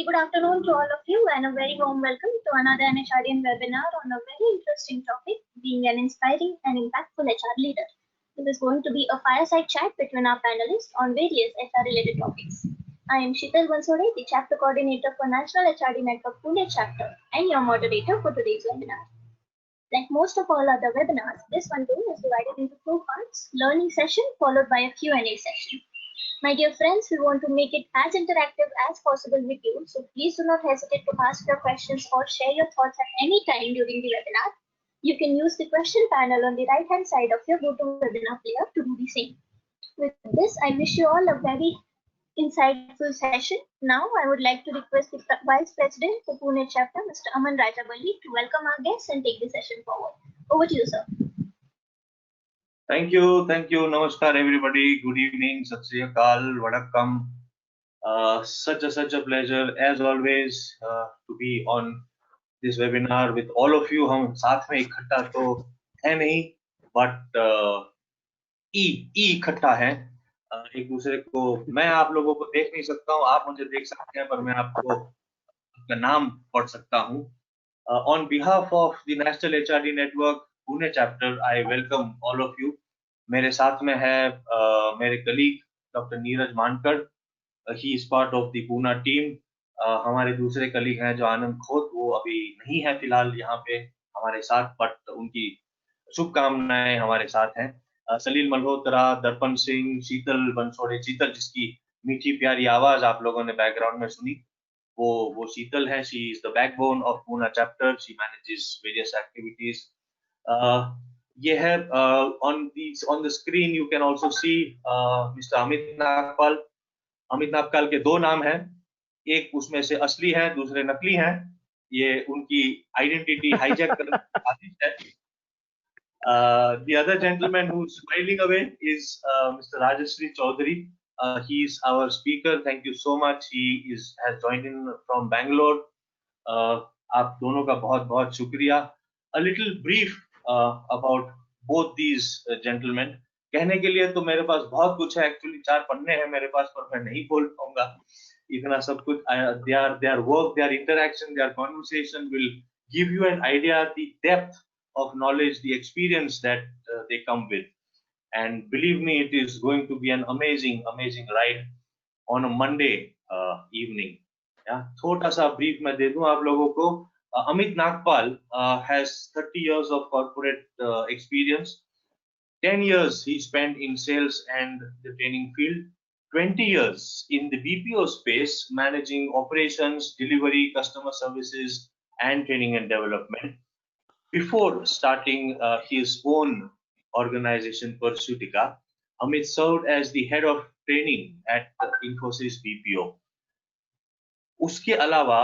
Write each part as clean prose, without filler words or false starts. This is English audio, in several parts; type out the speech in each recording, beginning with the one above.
very good afternoon to all of you and a very warm welcome to another NHRDN webinar on a very interesting topic, being an inspiring and impactful HR leader. This is going to be a fireside chat between our panelists on various HR related topics. I am Sheetal Bansode, the chapter coordinator for National HRD Network Pune chapter and your moderator for today's webinar. Like most of all other webinars, this one too is divided into two parts, learning session followed by a Q&A session. My dear friends, we want to make it as interactive as possible with you, so please do not hesitate to ask your questions or share your thoughts at any time during the webinar. You can use the question panel on the right-hand side of your GoToWebinar player to do the same. With this, I wish you all a very insightful session. Now, I would like to request the Vice President for Pune chapter, Mr. Aman Rajaballi, to welcome our guests and take the session forward. Over to you, sir. Thank you. Namaskar, everybody. Good evening. Sat Sri Akal. Vanakkam. Such a pleasure, as always, to be on this webinar with all of you. हम साथ में इकट्ठा तो है नहीं, but इकट्ठा है. एक दूसरे को मैं आप लोगों को देख नहीं सकता हूँ, आप मुझे देख सकते हैं, पर मैं आपको आपका नाम पढ़ सकता हूँ. On behalf of the National HRD Network Pune chapter, I welcome all of you. मेरे साथ में है मेरे कलीग डॉक्टर नीरज मानकर. He is part of the Poona team. हमारे दूसरे कलीग हैं जो आनंद खोत, वो अभी नहीं है फिलहाल यहाँ पे हमारे साथ, बट उनकी शुभकामनाएं हमारे साथ हैं. सलील मल्होत्रा, दर्पण सिंह, शीतल बंसोड़े. शीतल जिसकी मीठी प्यारी आवाज आप लोगों ने बैकग्राउंड में सुनी, वो शीतल है. She is the backbone of Poona chapter. She manages various activities. ये है on the screen you can also see Mr. Amit Nagpal. Amit Nagpal के दो नाम हैं, एक उसमें से असली है, दूसरे नकली हैं. ये उनकी आइडेंटिटी हाईजैक करने की कोशिश है. The other gentleman who's smiling away is Mr. Rajarshi Choudhury. He is our speaker. Thank you so much. He has joined in from Bangalore. आप दोनों का बहुत शुक्रिया. A little brief about both these gentlemen. कहने के लिए तो मेरे पास बहुत कुछ है, एक्चुअली 4 पन्ने हैं मेरे पास, पर मैं नहीं बोल पाऊंगा इतना सब कुछ. their work, their interaction, their conversation will give you an idea the depth of knowledge, the experience that they come with, and believe me, it is going to be an amazing ride on a Monday evening. Yeah, छोटा सा brief मैं दे दूं आप लोगों को. Amit Nagpal has 30 years of corporate experience. 10 years he spent in sales and the training field. 20 years in the BPO space, managing operations, delivery, customer services, and training and development. Before starting his own organization, Pursuitica, Amit served as the head of training at Infosys BPO. उसके अलावा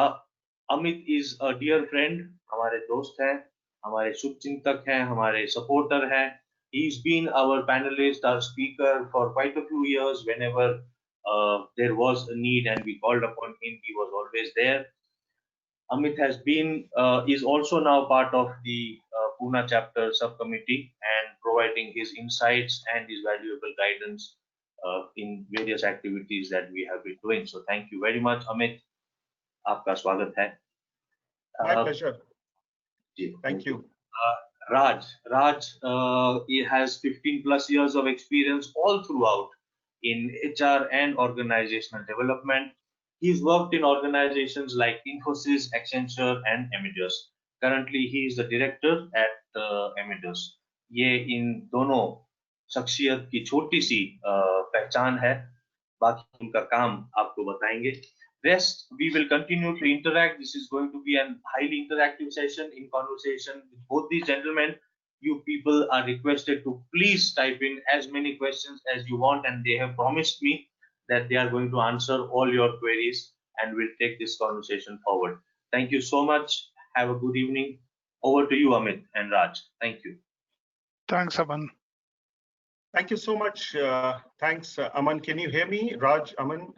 Amit is a dear friend, हमारे दोस्त हैं, हमारे शुभचिंतक हैं, हमारे supporter हैं. He's been our panelist, our speaker for quite a few years. Whenever there was a need and we called upon him, he was always there. Amit is also now part of the Pune chapter subcommittee and providing his insights and his valuable guidance in various activities that we have been doing. So thank you very much, Amit. आपका स्वागत है. My pleasure. Thank you. Raj he has 15 plus years of experience all throughout in HR and organizational development. He's worked in organizations like Infosys, Accenture, and Amadeus. Currently, he is the director at Amadeus. ये इन दोनों शख्सियत की छोटी सी पहचान है, बाकी उनका काम आपको बताएंगे. Rest, we will continue to interact. This is going to be a highly interactive session in conversation with both these gentlemen. You people are requested to please type in as many questions as you want, and they have promised me that they are going to answer all your queries, and we'll take this conversation forward. Thank you so much. Have a good evening. Over to you, Amit and Raj. Thank you. Thanks, Aman. Thank you so much. Thanks, Aman. Can you hear me, Raj, Aman?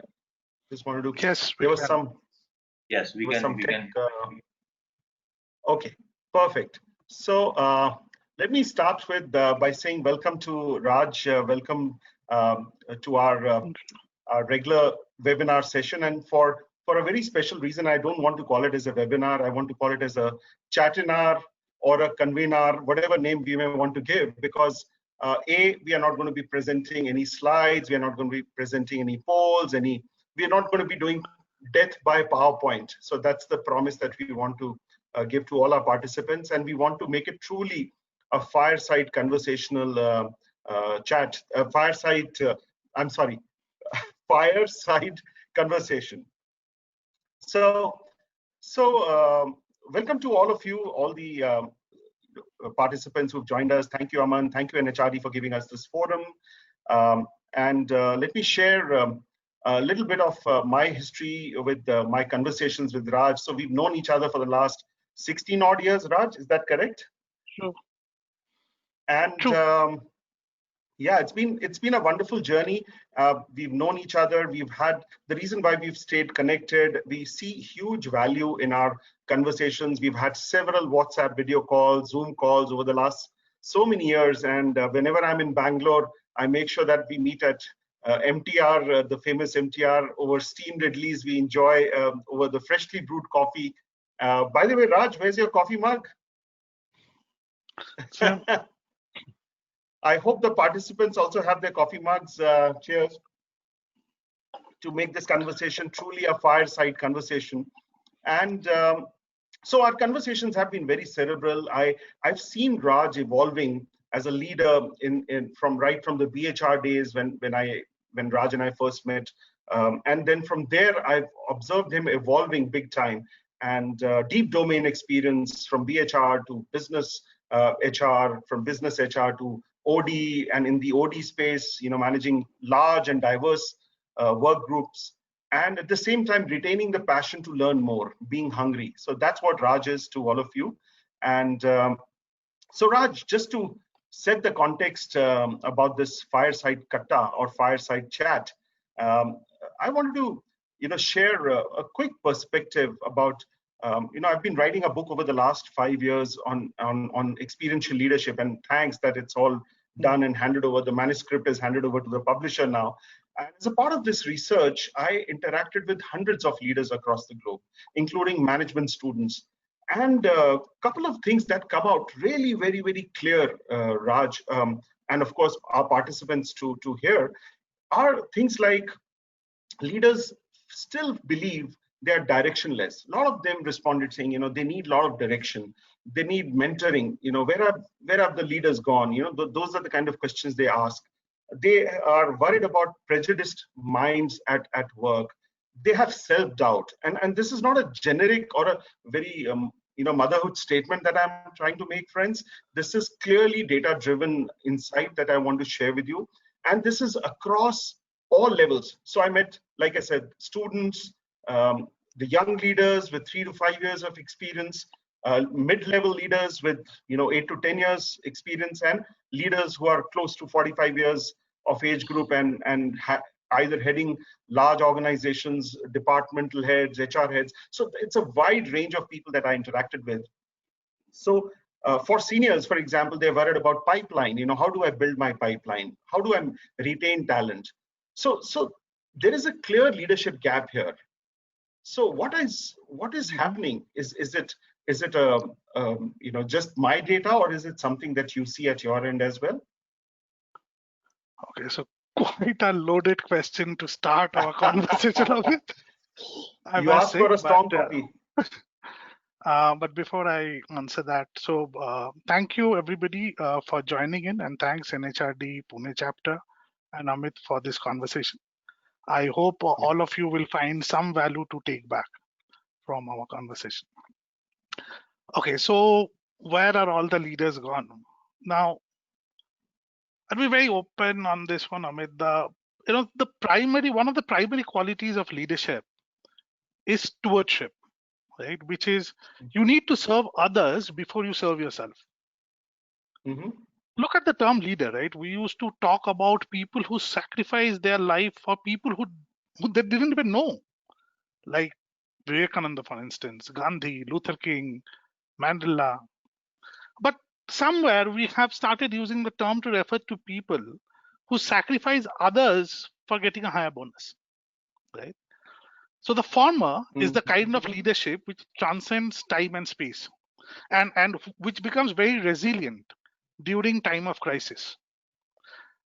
Just wanted to. Yes, there was some. Yes, we can. Okay, perfect. So let me start with by saying welcome to Raj. Welcome to our regular webinar session. And for for a very special reason. I don't want to call it as a webinar. I want to call it as a chatinar or a convenar, whatever name we may want to give, because we are not going to be presenting any slides. We are not going to be presenting any polls, we are not going to be doing death by PowerPoint. So that's the promise that we want to give to all our participants. And we want to make it truly a fireside conversational fireside conversation. So welcome to all of you, all the participants who've joined us. Thank you, Aman. Thank you, NHRD, for giving us this forum. Let me share a little bit of my history with my conversations with Raj. So we've known each other for the last 16 odd years, Raj, is that correct? Sure. And Sure. Yeah, it's been a wonderful journey. We've known each other. We've had the reason why we've stayed connected. We see huge value in our conversations. We've had several WhatsApp video calls, Zoom calls over the last so many years. And whenever I'm in Bangalore, I make sure that we meet at MTR, the famous MTR, over steamed idlis. We enjoy over the freshly brewed coffee. By the way, Raj, where's your coffee mug? I hope the participants also have their coffee mugs. Cheers. To make this conversation truly a fireside conversation. And so our conversations have been very cerebral. I've seen Raj evolving as a leader from the BHR days when Raj and I first met. And then from there, I've observed him evolving big time, and deep domain experience from BHR to business HR, from business HR to OD, and in the OD space, managing large and diverse work groups, and at the same time retaining the passion to learn more, being hungry. So that's what Raj is to all of you. And so Raj, just to set the context about this fireside katta or fireside chat, I wanted to share a quick perspective about I've been writing a book over the last 5 years on experiential leadership, and thanks that it's all done and handed over. The manuscript is handed over to the publisher now. And as a part of this research, I interacted with hundreds of leaders across the globe, including management students. And a couple of things that come out really very, very clear, Raj, and of course our participants to hear, are things like leaders still believe they're directionless. A lot of them responded saying, they need a lot of direction. They need mentoring. Where have the leaders gone? Those are the kind of questions they ask. They are worried about prejudiced minds at work. They have self-doubt. And this is not a generic or a very motherhood statement that I'm trying to make, friends. This is clearly data-driven insight that I want to share with you. And this is across all levels. So I met, like I said, students, the young leaders with 3 to 5 years of experience, mid-level leaders with 8 to 10 years experience, and leaders who are close to 45 years of age group and either heading large organizations, departmental heads, HR heads. So it's a wide range of people that I interacted with. So for seniors, for example, they're worried about pipeline. How do I build my pipeline? How do I retain talent? So there is a clear leadership gap here. So what is happening? Is it just my data, or is it something that you see at your end as well? Okay, so quite a loaded question to start our conversation with. You asked for a strong copy. But before I answer that, so thank you everybody for joining in, and thanks NHRD Pune chapter and Amit for this conversation. I hope all of you will find some value to take back from our conversation. Okay, so where are all the leaders gone? Now, I'll be very open on this one, Amit. One of the primary qualities of leadership is stewardship, right? Which is you need to serve others before you serve yourself. Mm-hmm. Look at the term leader, right? We used to talk about people who sacrifice their life for people who they didn't even know, like Vivekananda, for instance, Gandhi, Luther King, Mandela. But somewhere we have started using the term to refer to people who sacrifice others for getting a higher bonus, right? So the former is the kind of leadership which transcends time and space, and which becomes very resilient during time of crisis.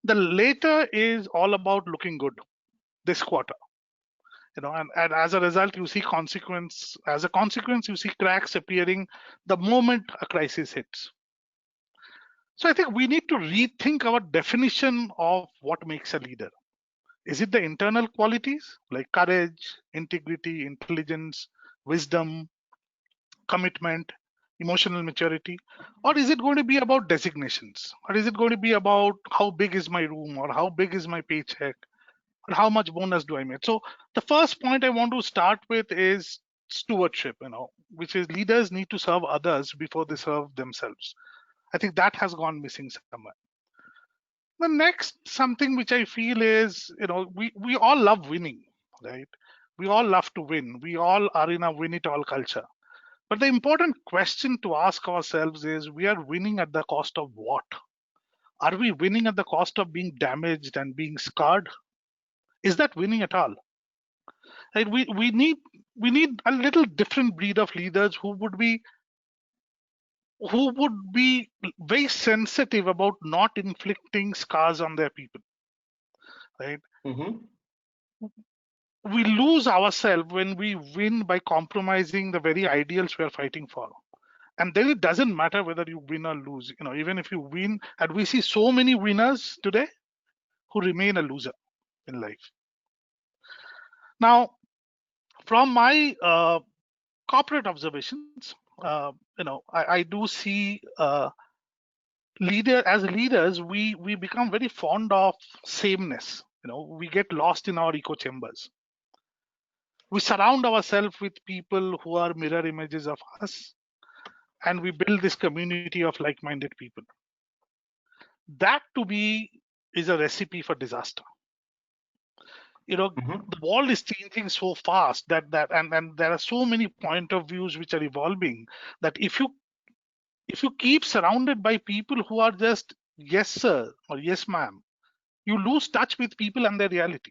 The later is all about looking good this quarter, and as a result, you see as a consequence, you see cracks appearing the moment a crisis hits. So I think we need to rethink our definition of what makes a leader. Is it the internal qualities like courage, integrity, intelligence, wisdom, commitment, emotional maturity? Or is it going to be about designations? Or is it going to be about how big is my room, or how big is my paycheck, or how much bonus do I make? So the first point I want to start with is stewardship, which is leaders need to serve others before they serve themselves. I think that has gone missing somewhere. The next something which I feel is, we all love winning, right? We all love to win. We all are in a win it all culture. But the important question to ask ourselves is, we are winning at the cost of what? Are we winning at the cost of being damaged and being scarred? Is that winning at all? Right? We need a little different breed of leaders who would be very sensitive about not inflicting scars on their people. Right? We lose ourselves when we win by compromising the very ideals we are fighting for. And then it doesn't matter whether you win or lose. Even if you win, and we see so many winners today who remain a loser in life. Now, from my corporate observations, I do see as leaders, we become very fond of sameness. We get lost in our echo chambers. We surround ourselves with people who are mirror images of us, and we build this community of like-minded people. That, to me, is a recipe for disaster. The world is changing so fast that and there are so many point of views which are evolving, that if you keep surrounded by people who are just yes sir or yes ma'am, you lose touch with people and their reality.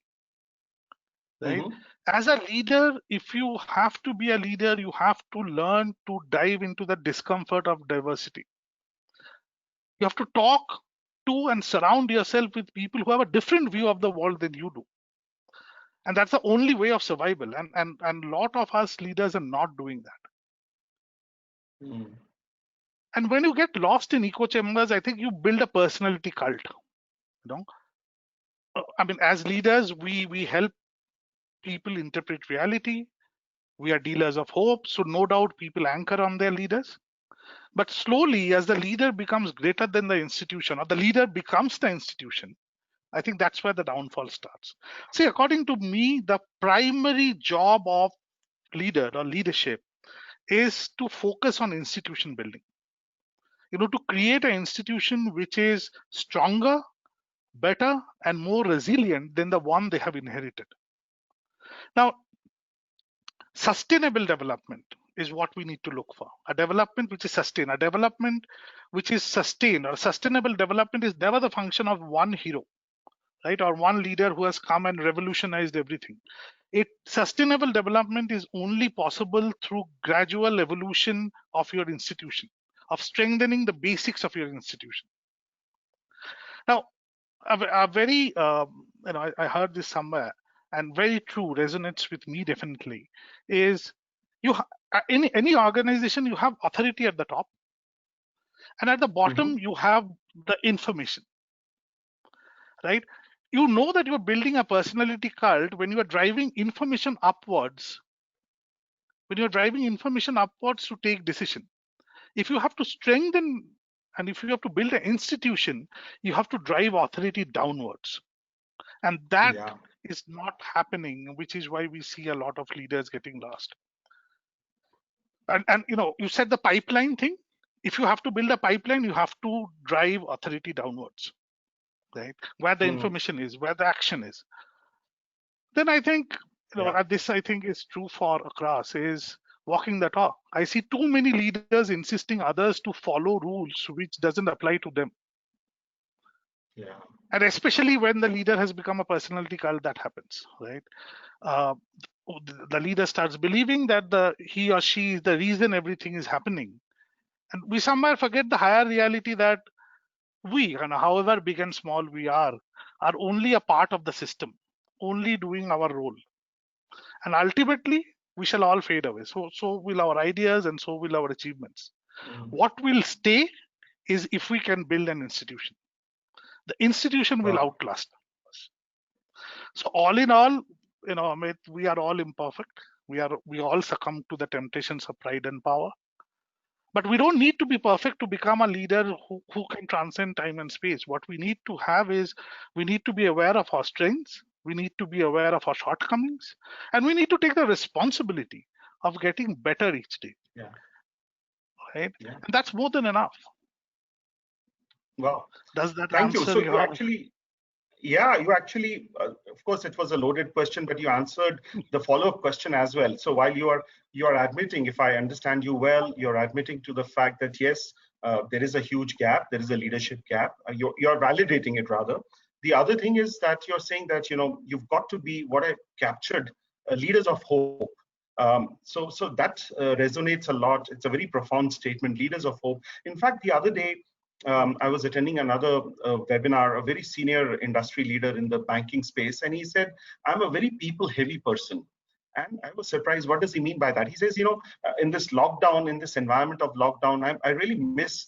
Right? As a leader, if you have to be a leader, you have to learn to dive into the discomfort of diversity. You have to talk to and surround yourself with people who have a different view of the world than you do. And that's the only way of survival. And a lot of us leaders are not doing that. And when you get lost in echo chambers, I think you build a personality cult. I mean, as leaders, we help people interpret reality. We are dealers of hope. So no doubt people anchor on their leaders. But slowly, as the leader becomes greater than the institution, or the leader becomes the institution, I think that's where the downfall starts. See, according to me, the primary job of leader or leadership is to focus on institution building. To create an institution which is stronger, better, and more resilient than the one they have inherited. Now, sustainable development is what we need to look for. A development which is sustained. A development which is sustained, or sustainable development, is never the function of one hero, right? Or one leader who has come and revolutionized everything. Sustainable development is only possible through gradual evolution of your institution, of strengthening the basics of your institution. Now, a very, I heard this somewhere, and very true, resonates with me definitely, is in any organization, you have authority at the top, and at the bottom, you have the information, right? You know that you're building a personality cult when you are driving information upwards. When you're driving information upwards to take decision. If you have to strengthen, and if you have to build an institution, you have to drive authority downwards. And that is not happening, which is why we see a lot of leaders getting lost. And you said the pipeline thing. If you have to build a pipeline, you have to drive authority downwards, right? Where the information is, where the action is. Then I think, this I think is true for across, is walking the talk. I see too many leaders insisting others to follow rules which doesn't apply to them. And especially when the leader has become a personality cult, that happens, right? the leader starts believing that he or she is the reason everything is happening, and we somewhere forget the higher reality that we, and however big and small we are only a part of the system, only doing our role, and ultimately we shall all fade away. So will our ideas, and so will our achievements. What will stay is if we can build an institution. The institution will outlast us. So all in all, Amit, we are all imperfect. We all succumb to the temptations of pride and power. But we don't need to be perfect to become a leader who can transcend time and space. What we need to have is, we need to be aware of our strengths, we need to be aware of our shortcomings, and we need to take the responsibility of getting better each day. Yeah. Right? Yeah. And that's more than enough. Wow. Does that Thank you. answer So your... you actually, of course, it was a loaded question, but you answered the follow-up question as well. So while you are admitting, if I understand you well, you're admitting to the fact that yes, there is a huge gap, there is a leadership gap. You're validating it rather. The other thing is that you're saying that you've got to be what I captured, leaders of hope. So that resonates a lot. It's a very profound statement, leaders of hope. In fact, the other day, I was attending another webinar, a very senior industry leader in the banking space, and he said, I'm a very people-heavy person. And I was surprised, what does he mean by that? He says, in this lockdown, in this environment of lockdown, I really miss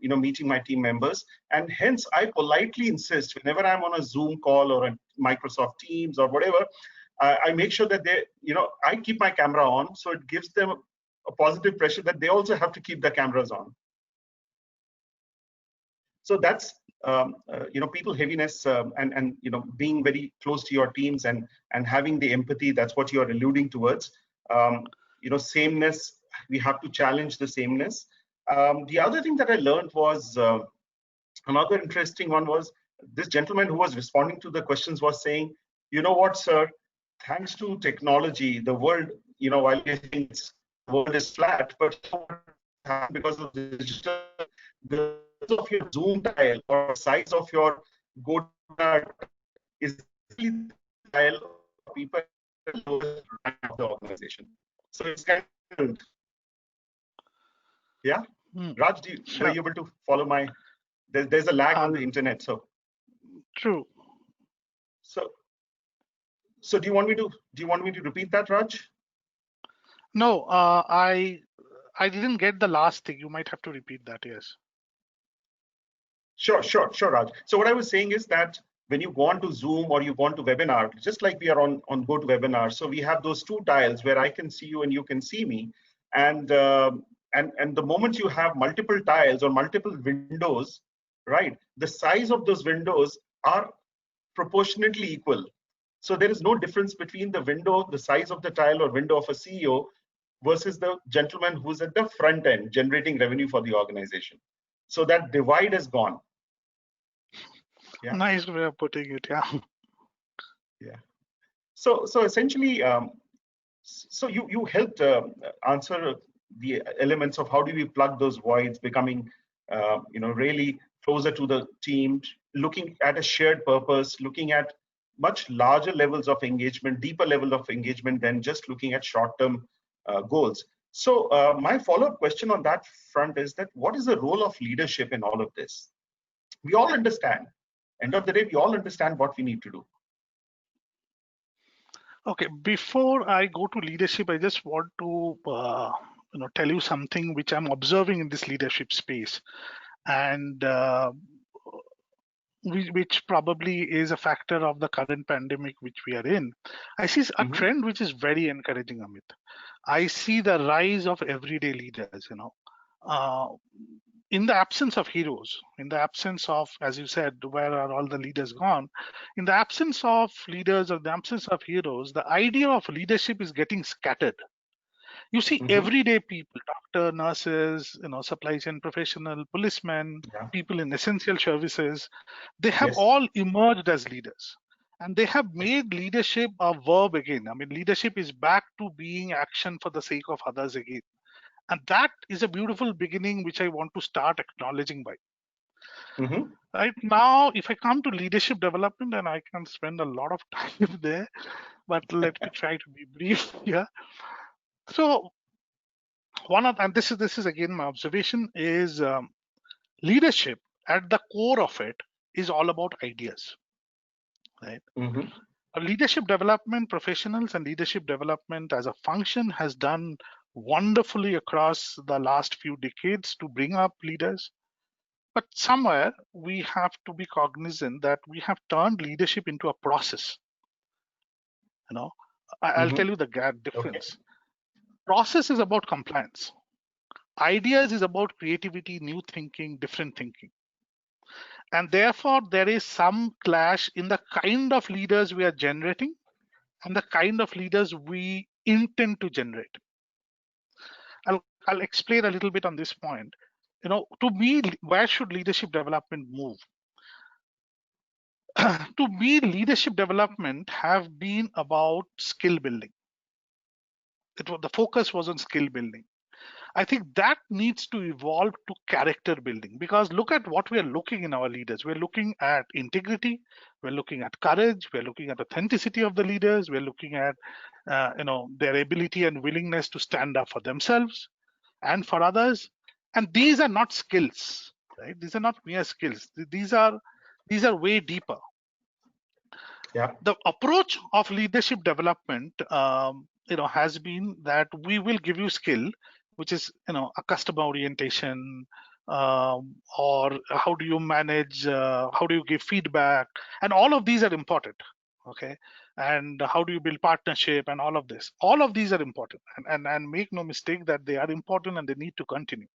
meeting my team members. And hence, I politely insist, whenever I'm on a Zoom call or a Microsoft Teams or whatever, I make sure that I keep my camera on, so it gives them a positive pressure that they also have to keep the cameras on. So that's people heaviness, and being very close to your teams and having the empathy. That's what you are alluding towards. Sameness. We have to challenge the sameness. The other thing that I learned was another interesting one was this gentleman who was responding to the questions was saying, you know what, sir? Thanks to technology, the world, while we think the world is flat, but because of digital, the size of your Zoom tile or size of your go is the tile of people of the organization. So it's kind of, yeah. Raj, were you able to follow my? There's a lag on the internet, so. True. So do you want me to repeat that, Raj? No, I didn't get the last thing. You might have to repeat that. Yes. Sure, Raj. So what I was saying is that when you go on to Zoom or you go on to webinar, just like we are on GoToWebinar, so we have those two tiles where I can see you and you can see me, and the moment you have multiple tiles or multiple windows, right? The size of those windows are proportionately equal. So there is no difference between the window, the size of the tile or window of a CEO versus the gentleman who's at the front end generating revenue for the organization. So that divide is gone. Yeah. Nice way of putting it. Yeah. Yeah. So essentially, so you helped answer the elements of how do we plug those voids, becoming really closer to the team, looking at a shared purpose, looking at much larger levels of engagement, deeper level of engagement than just looking at short-term goals. So my follow-up question on that front is that what is the role of leadership in all of this? We all understand. End of the day, we all understand what we need to do. Okay, before I go to leadership, I just want to tell you something which I'm observing in this leadership space, and which probably is a factor of the current pandemic which we are in. I see a trend which is very encouraging, Amit. I see the rise of everyday leaders. In the absence of heroes, in the absence of, as you said, where are all the leaders gone? In the absence of leaders or the absence of heroes, the idea of leadership is getting scattered. You see everyday people, doctor, nurses, supply chain professional, policemen, people in essential services, they have all emerged as leaders. And they have made leadership a verb again. I mean, leadership is back to being action for the sake of others again. And that is a beautiful beginning, which I want to start acknowledging by. Right now, if I come to leadership development, and I can spend a lot of time there, but let me try to be brief here. So and this is again my observation, is leadership at the core of it is all about ideas, right? Mhm. Leadership development professionals and leadership development as a function has done wonderfully across the last few decades to bring up leaders. But somewhere we have to be cognizant that we have turned leadership into a process. I'll tell you the Okay. difference. Process is about compliance. Ideas is about creativity, new thinking, different thinking. And therefore, there is some clash in the kind of leaders we are generating and the kind of leaders we intend to generate. I'll explain a little bit on this point. To me, where should leadership development move? To me, leadership development have been about skill building. The focus was on skill building. I think that needs to evolve to character building, because look at what we are looking in our leaders. We're looking at integrity, we're looking at courage, we're looking at authenticity of the leaders, we're looking at their ability and willingness to stand up for themselves and for others. And these are not skills, right? These are not mere skills. These are way deeper. Yeah. The approach of leadership development has been that we will give you skill, which is a customer orientation, or how do you manage, how do you give feedback, and all of these are important. Okay, and how do you build partnership, and all of these are important, and make no mistake that they are important and they need to continue.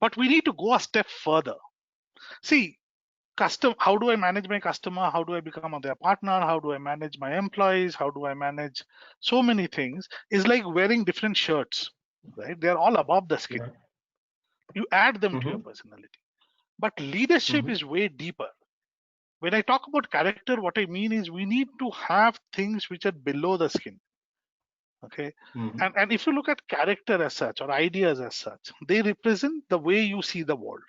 But we need to go a step further. See, how do I manage my customer? How do I become their partner? How do I manage my employees? How do I manage so many things? Is like wearing different shirts, right? They're all above the skin. Yeah. You add them to your Mhm. personality. But leadership Mhm. is way deeper. When I talk about character, what I mean is we need to have things which are below the skin. Okay. Mhm. And if you look at character as such or ideas as such, they represent the way you see the world.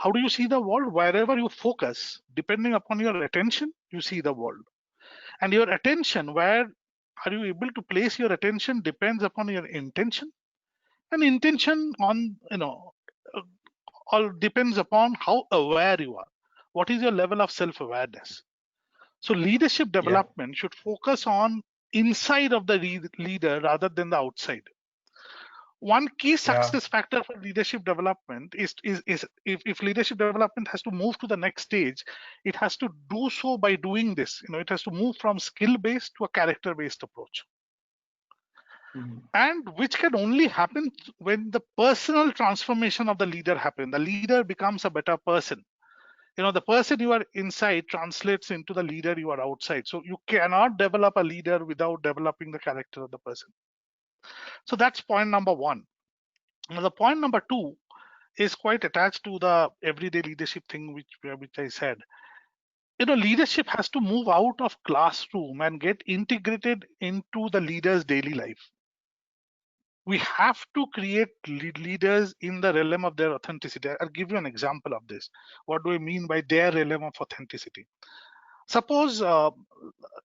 How do you see the world? Wherever you focus, depending upon your attention, you see the world. And your attention, where are you able to place your attention, depends upon your intention. And intention uh, all depends upon how aware you are. What is your level of self-awareness? So leadership Yeah. development should focus on inside of the leader rather than the outside. One key Yeah. success factor for leadership development is if leadership development has to move to the next stage, it has to do so by doing this. It has to move from skill based to a character based approach, Mhm. and which can only happen when the personal transformation of the leader happens. The leader becomes a better person. The person you are inside translates into the leader you are outside. So you cannot develop a leader without developing the character of the person. So that's point number one. Now, the point number two is quite attached to the everyday leadership thing, which I said. Leadership has to move out of classroom and get integrated into the leader's daily life. We have to create leaders in the realm of their authenticity. I'll give you an example of this. What do I mean by their realm of authenticity? Suppose,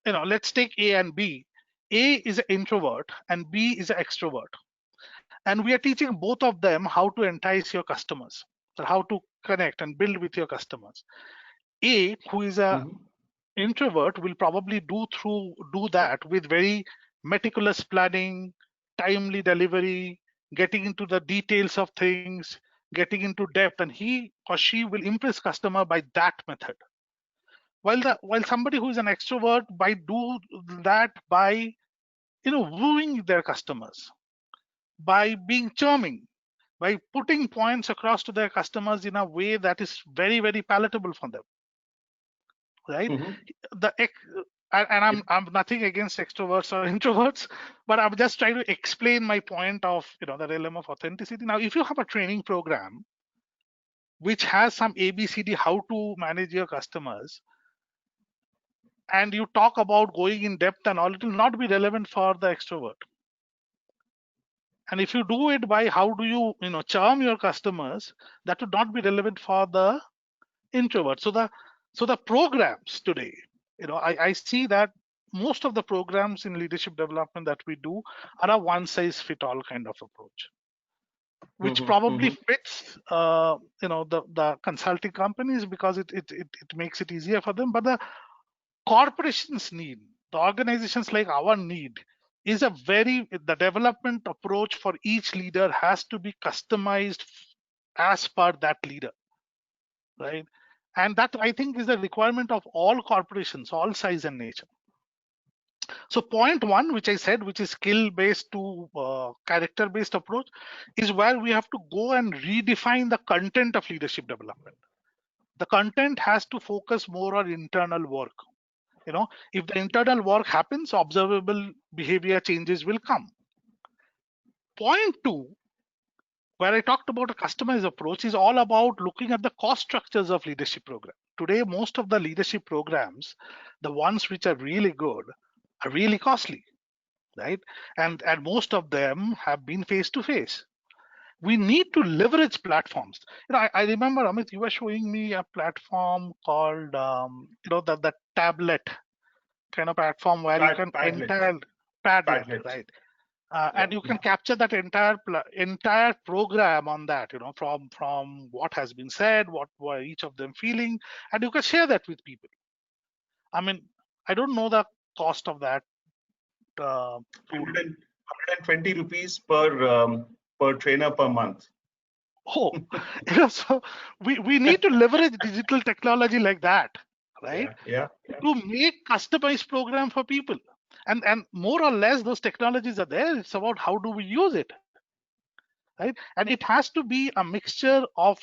let's take A and B. A is an introvert and B is an extrovert. And we are teaching both of them how to entice your customers, or how to connect and build with your customers. A, who is a Mhm. introvert, will probably do that with very meticulous planning, timely delivery, getting into the details of things, getting into depth, and he or she will impress customer by that method. While somebody who is an extrovert by do that by wooing their customers, by being charming, by putting points across to their customers in a way that is very, very palatable for them, right? Mhm. The I'm nothing against extroverts or introverts, but I'm just trying to explain my point of the realm of authenticity. Now, if you have a training program which has some ABCD how to manage your customers, and you talk about going in depth and all, it will not be relevant for the extrovert. And if you do it by how do you charm your customers, that would not be relevant for the introvert. So the programs today, I see that most of the programs in leadership development that we do are a one-size-fit-all kind of approach, which probably fits the consulting companies because it makes it easier for them. But the corporations need, the organizations like our need, is the development approach for each leader has to be customized as per that leader, right? And that, I think, is the requirement of all corporations, all size and nature. So point one, which I said, which is skill-based to character-based approach, is where we have to go and redefine the content of leadership development. The content has to focus more on internal work. If the internal work happens, observable behavior changes will come. Point two, where I talked about a customized approach, is all about looking at the cost structures of leadership program. Today, most of the leadership programs, the ones which are really good, are really costly, right? And most of them have been face-to-face. We need to leverage platforms. I remember, Amit, you were showing me a platform called, the tablet kind of platform where you can Padlet, right? And you can capture that entire program on that, from what has been said, what were each of them feeling, and you can share that with people. I mean, I don't know the cost of that. 120 rupees per trainer per month. Oh, so we need to leverage digital technology like that, right? Yeah. To make customized program for people. And more or less those technologies are there. It's about how do we use it, right? And it has to be a mixture of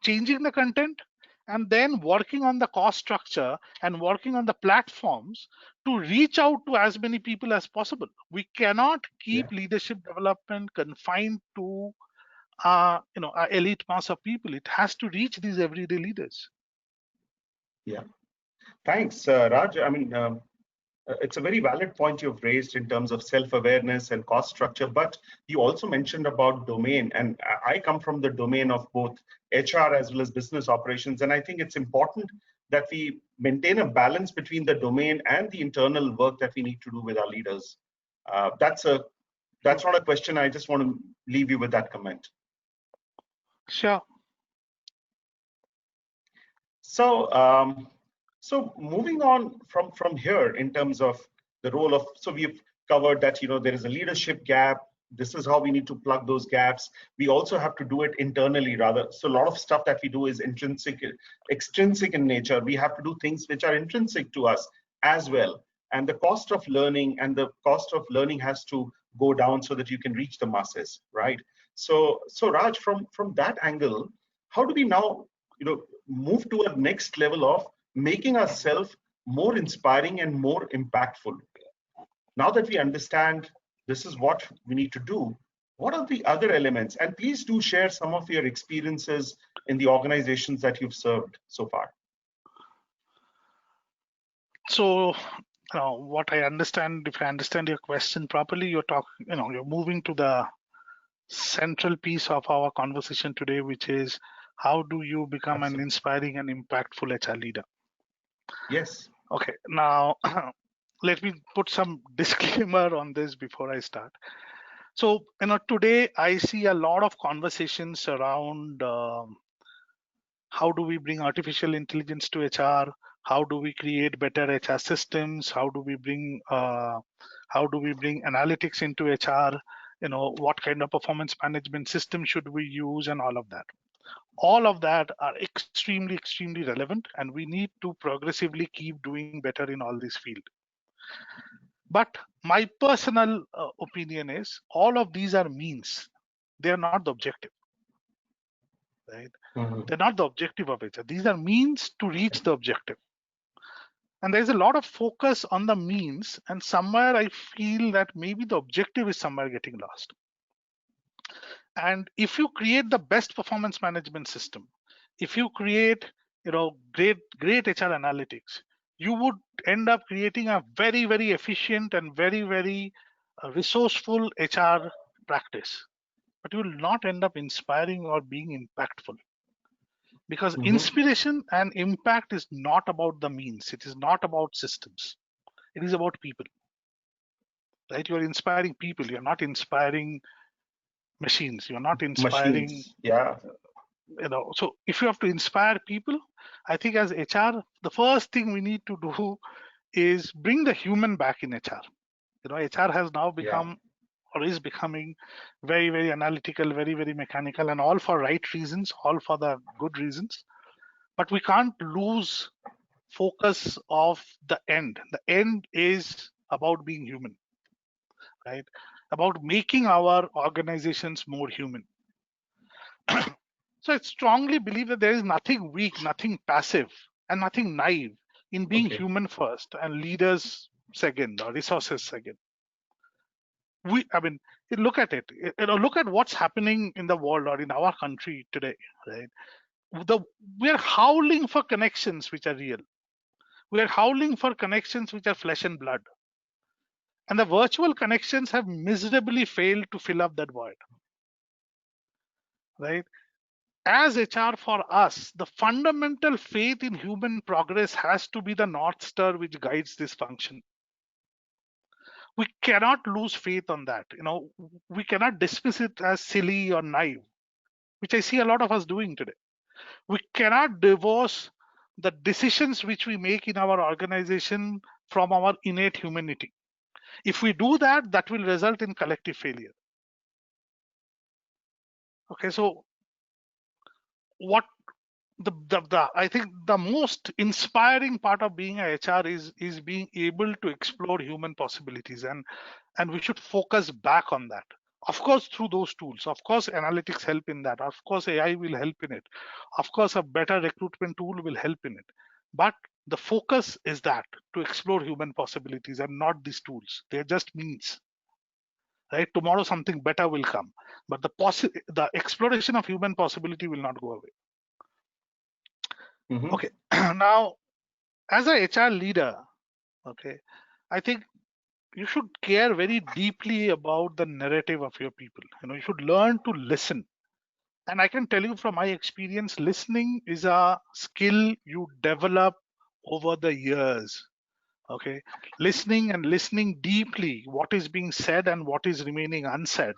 changing the content and then working on the cost structure and working on the platforms to reach out to as many people as possible. We cannot keep leadership development confined to an elite mass of people. It has to reach these everyday leaders. Yeah. Thanks, Raj. I mean, it's a very valid point you've raised in terms of self-awareness and cost structure, but you also mentioned about domain, and I come from the domain of both HR as well as business operations, and I think it's important that we maintain a balance between the domain and the internal work that we need to do with our leaders. That's not a question. I just want to leave you with that comment. Sure. So moving on from here in terms of the role of, so we've covered that, there is a leadership gap. This is how we need to plug those gaps. We also have to do it internally rather. So a lot of stuff that we do is extrinsic in nature. We have to do things which are intrinsic to us as well. And the cost of learning has to go down so that you can reach the masses, right? So Raj, from that angle, how do we now, move to a next level of making ourselves more inspiring and more impactful? Now that we understand this is what we need to do, what are the other elements? And please do share some of your experiences in the organizations that you've served so far. So what I understand, if I understand your question properly, you're moving to the central piece of our conversation today, which is how do you become an inspiring and impactful HR leader? Yes. Okay, now let me put some disclaimer on this before I start. So, today I see a lot of conversations around how do we bring artificial intelligence to HR? How do we create better HR systems? How do we bring analytics into HR? What kind of performance management system should we use, and all of that. All of that are extremely, extremely relevant, and we need to progressively keep doing better in all this field. But my personal opinion is all of these are means. They are not the objective, right? They're not the objective of HR. These are means to reach the objective. And there's a lot of focus on the means, and somewhere I feel that maybe the objective is somewhere getting lost. And if you create the best performance management system, if you create, great HR analytics, you would end up creating a very, very efficient and very, very resourceful HR practice. But you will not end up inspiring or being impactful. Because inspiration and impact is not about the means. It is not about systems. It is about people, right? You're inspiring people. You're not inspiring machines. You're not inspiring, Machines. Yeah. So if you have to inspire people, I think as HR, the first thing we need to do is bring the human back in HR. HR has now Yeah. become or is becoming very, very analytical, very, very mechanical, and all for right reasons, all for the good reasons. But we can't lose focus of the end. The end is about being human, right? About making our organizations more human. So I strongly believe that there is nothing weak, nothing passive, and nothing naive in being Okay. human first and leaders second or resources second. I mean, look at it. Look at what's happening in the world or in our country today, right? We're howling for connections which are real. We're howling for connections which are flesh and blood. And the virtual connections have miserably failed to fill up that void, right? As HR for us, the fundamental faith in human progress has to be the North Star which guides this function. We cannot lose faith on that. We cannot dismiss it as silly or naive, which I see a lot of us doing today. We cannot divorce the decisions which we make in our organization from our innate humanity. If we do that, that will result in collective failure. Okay, so what I think the most inspiring part of being a HR is being able to explore human possibilities, and we should focus back on that. Of course, through those tools. Of course, analytics help in that. Of course, AI will help in it. Of course, a better recruitment tool will help in it. But the focus is that to explore human possibilities and not these tools. They're just means. Right? Tomorrow something better will come, but the exploration of human possibility will not go away. Mhm. Okay, now as a HR leader, okay, I think you should care very deeply about the narrative of your people. You should learn to listen. And I can tell you from my experience, listening is a skill you develop over the years. Okay, listening and listening deeply, what is being said and what is remaining unsaid,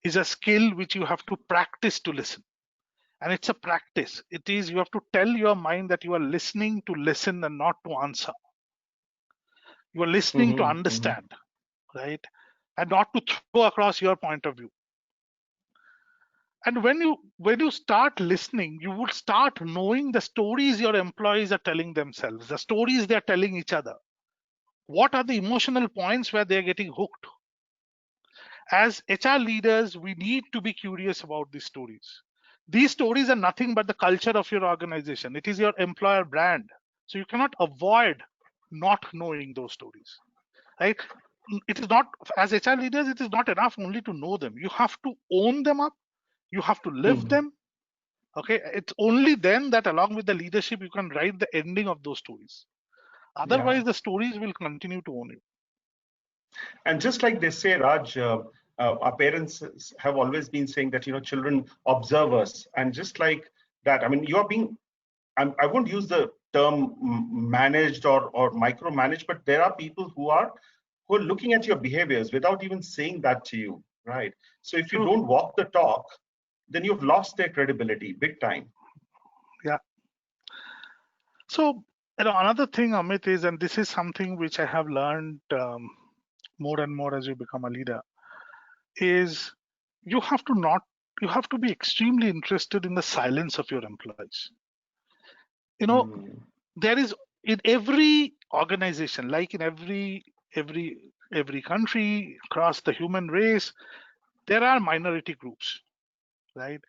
is a skill which you have to practice to listen. And it's a practice. It is, you have to tell your mind that you are listening to listen and not to answer. You are listening to understand, right? And not to throw across your point of view. And when you start listening, you would start knowing the stories your employees are telling themselves, the stories they're telling each other. What are the emotional points where they're getting hooked? As HR leaders, we need to be curious about these stories. These stories are nothing but the culture of your organization. It is your employer brand. So you cannot avoid not knowing those stories, right? It is not, as HR leaders, it is not enough only to know them. You have to own them up. You have to live them. Okay, it's only then that along with the leadership, you can write the ending of those stories. Otherwise, the stories will continue to own you. And just like they say, Raj, our parents have always been saying that, children observe us. And just like that, I mean, you are being, I won't use the term managed or micromanaged, but there are people who are looking at your behaviors without even saying that to you, right? So if you True. don't walk the talk, then you've lost their credibility big time. Yeah. So, another thing, Amit, is, and this is something which I have learned more and more as you become a leader, is you have to be extremely interested in the silence of your employees. There is, in every organization, like in every country across the human race, there are minority groups, right?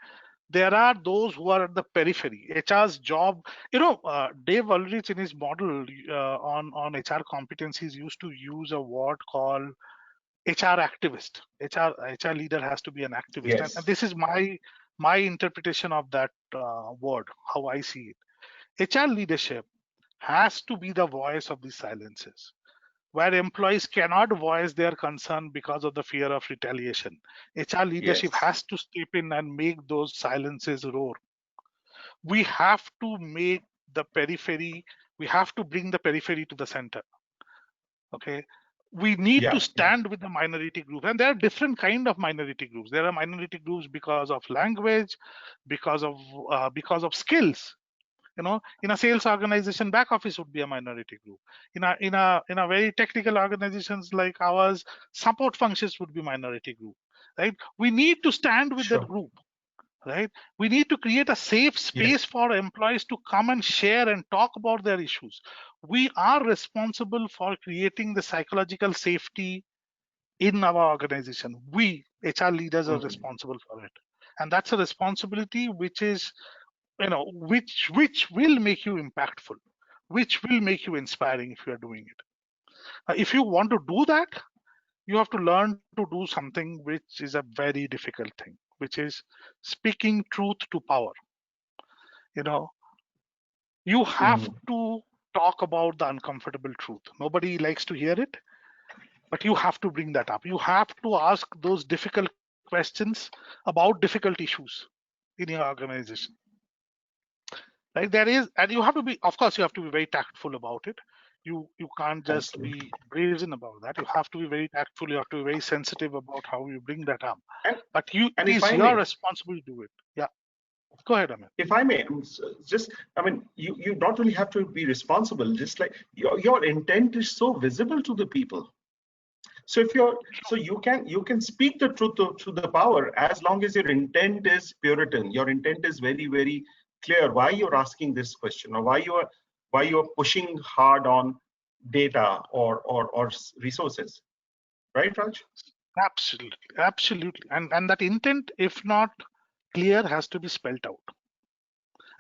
There are those who are at the periphery. HR's job, Dave Ulrich in his model on HR competencies used to use a word called HR activist. HR leader has to be an activist, Yes. and this is my interpretation of that word, how I see it. HR leadership has to be the voice of these silences, where employees cannot voice their concern because of the fear of retaliation. HR leadership has to step in and make those silences roar. We have to make the periphery, we have to bring the periphery to the center. Okay, we need to stand with the minority group, and there are different kind of minority groups. There are minority groups because of language, because of skills. You know, in a sales organization, back office would be a minority group. In a very technical organizations like ours, support functions would be minority group, right? We need to stand with that group, right? We need to create a safe space for employees to come and share and talk about their issues. We are responsible for creating the psychological safety in our organization. We HR leaders are responsible for it, and that's a responsibility which is, which will make you impactful, which will make you inspiring if you are doing it. If you want to do that, you have to learn to do something which is a very difficult thing, which is speaking truth to power. You have to talk about the uncomfortable truth. Nobody likes to hear it, but you have to bring that up. You have to ask those difficult questions about difficult issues in your organization. Right? And you have to be, of course, you have to be very tactful about it. You can't just be brazen about that. You have to be very tactful. You have to be very sensitive about how you bring that up. But it is your responsibility to do it. Yeah. Go ahead, Amit. If I may, you not only have to be responsible, just like your intent is so visible to the people. So you can speak the truth to the power as long as your intent is Puritan. Your intent is very, very clear why you're asking this question, or why you're pushing hard on data or resources, right, Raj? Absolutely. And that intent, if not clear, has to be spelled out.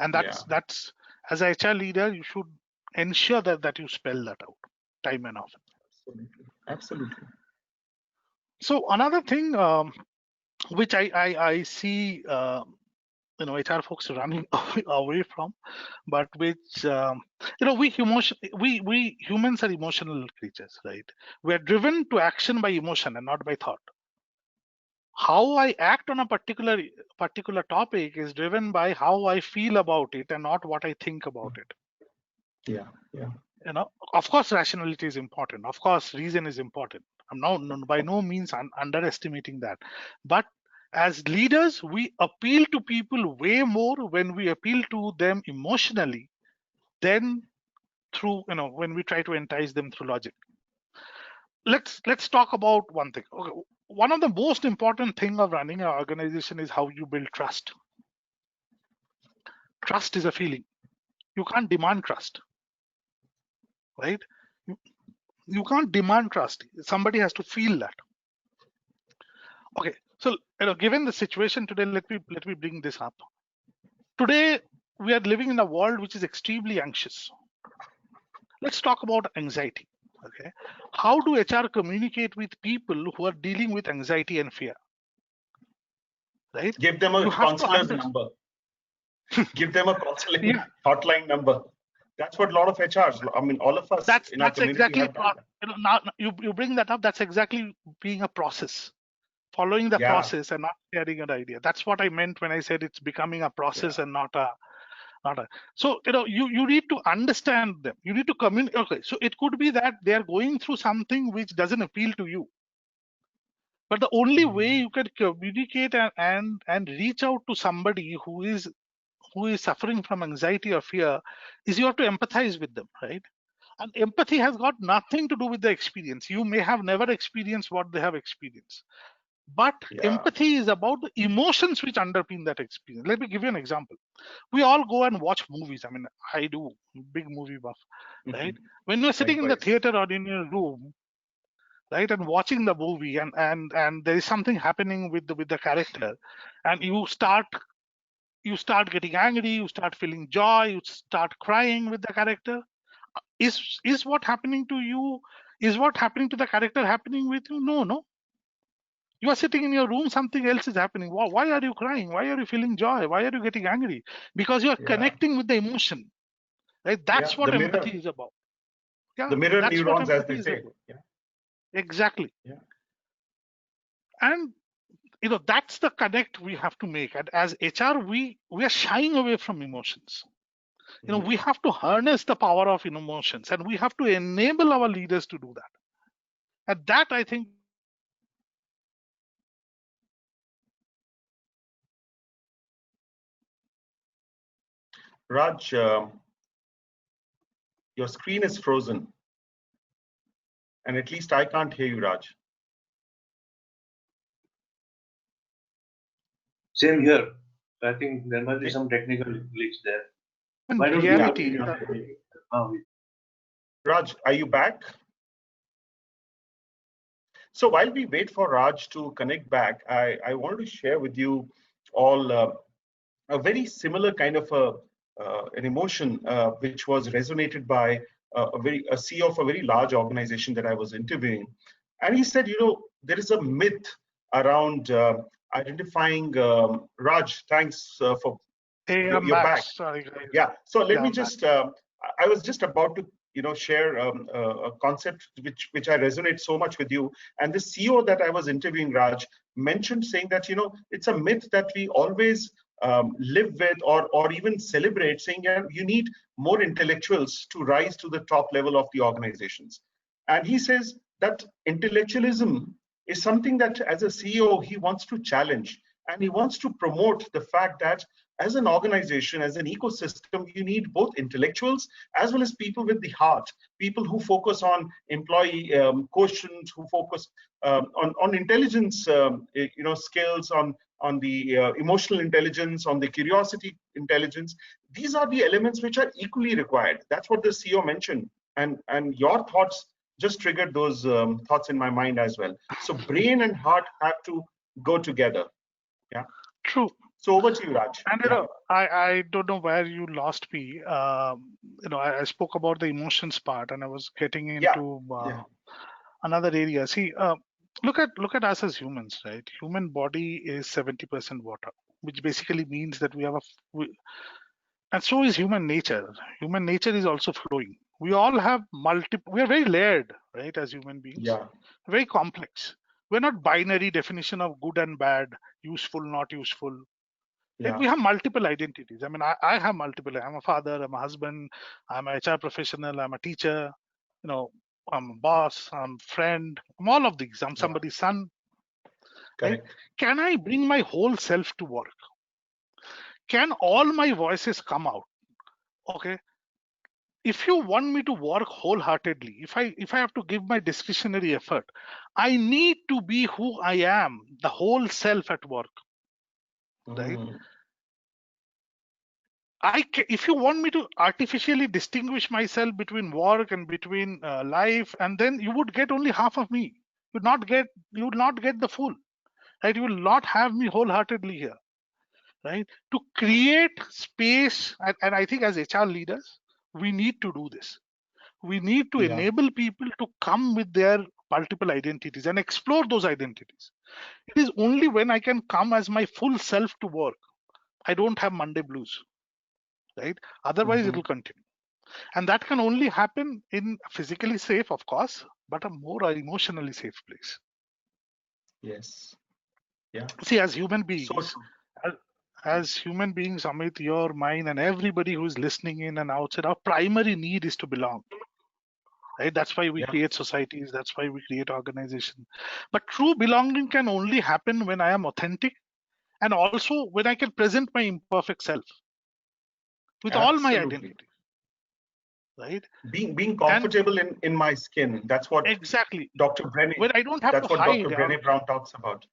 And that's as a HR leader, you should ensure that you spell that out time and often. Absolutely. So another thing which I see HR folks running away from, but which we humans are emotional creatures, right? We are driven to action by emotion and not by thought. How I act on a particular topic is driven by how I feel about it and not what I think about it. Yeah. Of course, rationality is important. Of course, reason is important. I'm by no means underestimating that. But as leaders, we appeal to people way more when we appeal to them emotionally than through, when we try to entice them through logic. Let's talk about one thing. Okay. One of the most important thing of running an organization is how you build trust. Trust is a feeling. You can't demand trust, right? You can't demand trust. Somebody has to feel that. Okay, so given the situation today, let me bring this up. Today, we are living in a world which is extremely anxious. Let's talk about anxiety. Okay, how do HR communicate with people who are dealing with anxiety and fear? Right? Give them a counselor's number. Give them a counseling hotline number. That's what a lot of HRs, all of us in our community have done. Now you bring that up. That's exactly being a process, following the process and not sharing an idea. That's what I meant when I said it's becoming a process and not a. So you need to understand them. You need to communicate. Okay, so it could be that they are going through something which doesn't appeal to you. But the only way you can communicate and reach out to somebody who is suffering from anxiety or fear is you have to empathize with them, right? And empathy has got nothing to do with the experience. You may have never experienced what they have experienced. But empathy is about the emotions which underpin that experience. Let me give you an example. We all go and watch movies. I do, big movie buff, right? When you're sitting in the theater or in your room, right, and watching the movie, and there is something happening with the character, and you start getting angry, you start feeling joy, you start crying with the character. Is what happening to you, is what happening to the character happening with you? No. You are sitting in your room, something else is happening. Why are you crying? Why are you feeling joy? Why are you getting angry? Because you are connecting with the emotion. Right? That's what empathy is about. The mirror neurons, as they say. Exactly. And that's the connect we have to make. And as HR, we are shying away from emotions. We have to harness the power of emotions, and we have to enable our leaders to do that. And that, I think, Raj, your screen is frozen. And at least I can't hear you, Raj. Same here. I think there must be some technical glitch there. in Why don't reality, you Raj, are you back? So while we wait for Raj to connect back, I wanted to share with you all a very similar kind of an emotion which was resonated by a CEO of a very large organization that I was interviewing. And he said, there is a myth around identifying, Raj, thanks for, hey, I'm you're back. back. Sorry, guys. Yeah, so let Yeah, me I'm just, I was just about to, share a concept which I resonate so much with you. And the CEO that I was interviewing, Raj, mentioned saying that, it's a myth that we always live with or even celebrate, saying, yeah, you need more intellectuals to rise to the top level of the organizations. And he says that intellectualism is something that as a CEO, he wants to challenge. And he wants to promote the fact that as an organization, as an ecosystem, you need both intellectuals as well as people with the heart, people who focus on employee quotient, who focus on intelligence, skills, on the emotional intelligence, on the curiosity intelligence. These are the elements which are equally required. That's what the CEO mentioned. And your thoughts just triggered those thoughts in my mind as well. So brain and heart have to go together. Yeah. true. So over to you, Raj. And Yeah. I don't know where you lost me. I spoke about the emotions part, and I was getting into another area. See, look at us as humans, right? Human body is 70% water, which basically means that we have and so is human nature. Human nature is also flowing. We all have multiple. We are very layered, right? As human beings, Yeah. very complex. We're not binary definition of good and bad, useful, not useful. Right? Yeah. We have multiple identities. I mean, I have multiple. I'm a father, I'm a husband, I'm a HR professional, I'm a teacher, I'm a boss, I'm a friend, I'm all of these. I'm somebody's son. Right? Correct. Can I bring my whole self to work? Can all my voices come out? Okay. If you want me to work wholeheartedly, if I have to give my discretionary effort, I need to be who I am, the whole self at work. Right? If you want me to artificially distinguish myself between work and between life, and then you would get only half of me. You would not get the full, right? You will not have me wholeheartedly here, right? To create space, and I think as HR leaders, we need to do this. We need to enable people to come with their multiple identities and explore those identities. It is only when I can come as my full self to work, I don't have Monday blues, right? Otherwise, it will continue. And that can only happen in a physically safe, of course, but a more emotionally safe place. Yes. Yeah. See, as human beings, So true. as human beings, Amit, your, mine, and everybody who is listening in and outside, our primary need is to belong. Right? That's why we create societies. That's why we create organizations. But true belonging can only happen when I am authentic, and also when I can present my imperfect self with all my identity. Right? Being comfortable in my skin. That's what exactly Dr. Brené. When I don't have that's to what hide. Dr. Brené Brown talks about.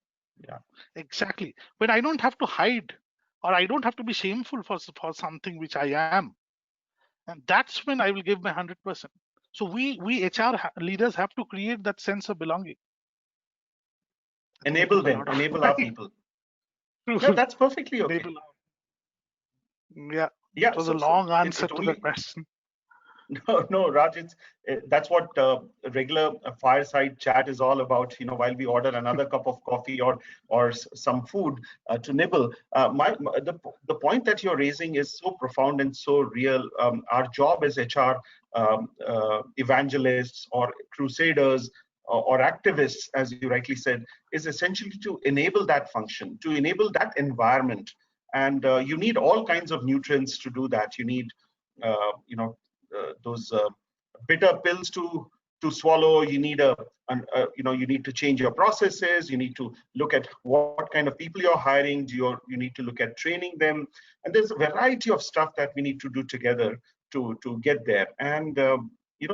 Yeah. Exactly. When I don't have to hide, or I don't have to be shameful for something which I am, and that's when I will give my 100%. So we HR leaders have to create that sense of belonging. Enable them. Enable our people. Yeah, that's perfectly okay. Yeah. It was a long answer to the question. No, Raj, that's what a regular fireside chat is all about. While we order another cup of coffee or some food to nibble. The point that you're raising is so profound and so real. Our job as HR evangelists or crusaders or activists, as you rightly said, is essentially to enable that function, to enable that environment. And you need all kinds of nutrients to do that. You need, those bitter pills to to swallow. You need you need to change your processes. You need to look at what kind of people you're hiring. You need to look at training them, and there's a variety of stuff that we need to do together to get there. And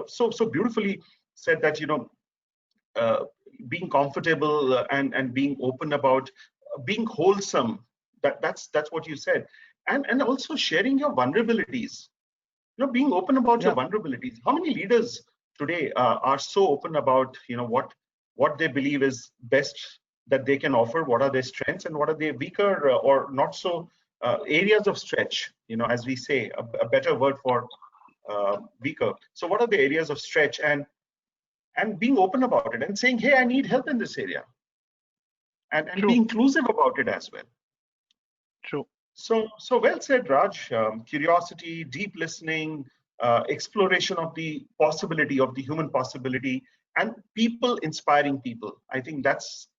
so beautifully said that being comfortable and being open about being wholesome. That's what you said, and also sharing your vulnerabilities. Being open about your vulnerabilities. How many leaders today are so open about what they believe is best that they can offer? What are their strengths and what are their weaker or not so areas of stretch? As we say, a better word for weaker. So what are the areas of stretch, and being open about it and saying, hey, I need help in this area, and be inclusive about it as well. True. So well said, Raj. Curiosity, deep listening, exploration of the possibility of the human possibility, and people inspiring people. I think that's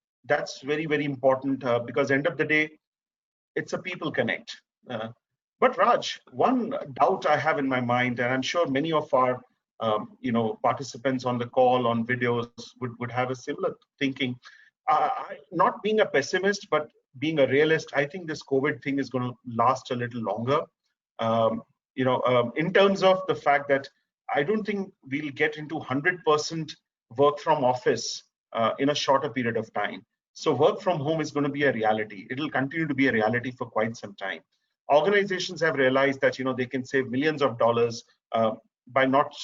very, very important because end of the day, it's a people connect. But Raj, one doubt I have in my mind, and I'm sure many of our participants on the call, on videos would have a similar thinking. Not being a pessimist, but being a realist, I think this COVID thing is going to last a little longer. In terms of the fact that I don't think we'll get into 100% work from office in a shorter period of time. So work from home is going to be a reality. It'll continue to be a reality for quite some time. Organizations have realized that they can save millions of dollars by not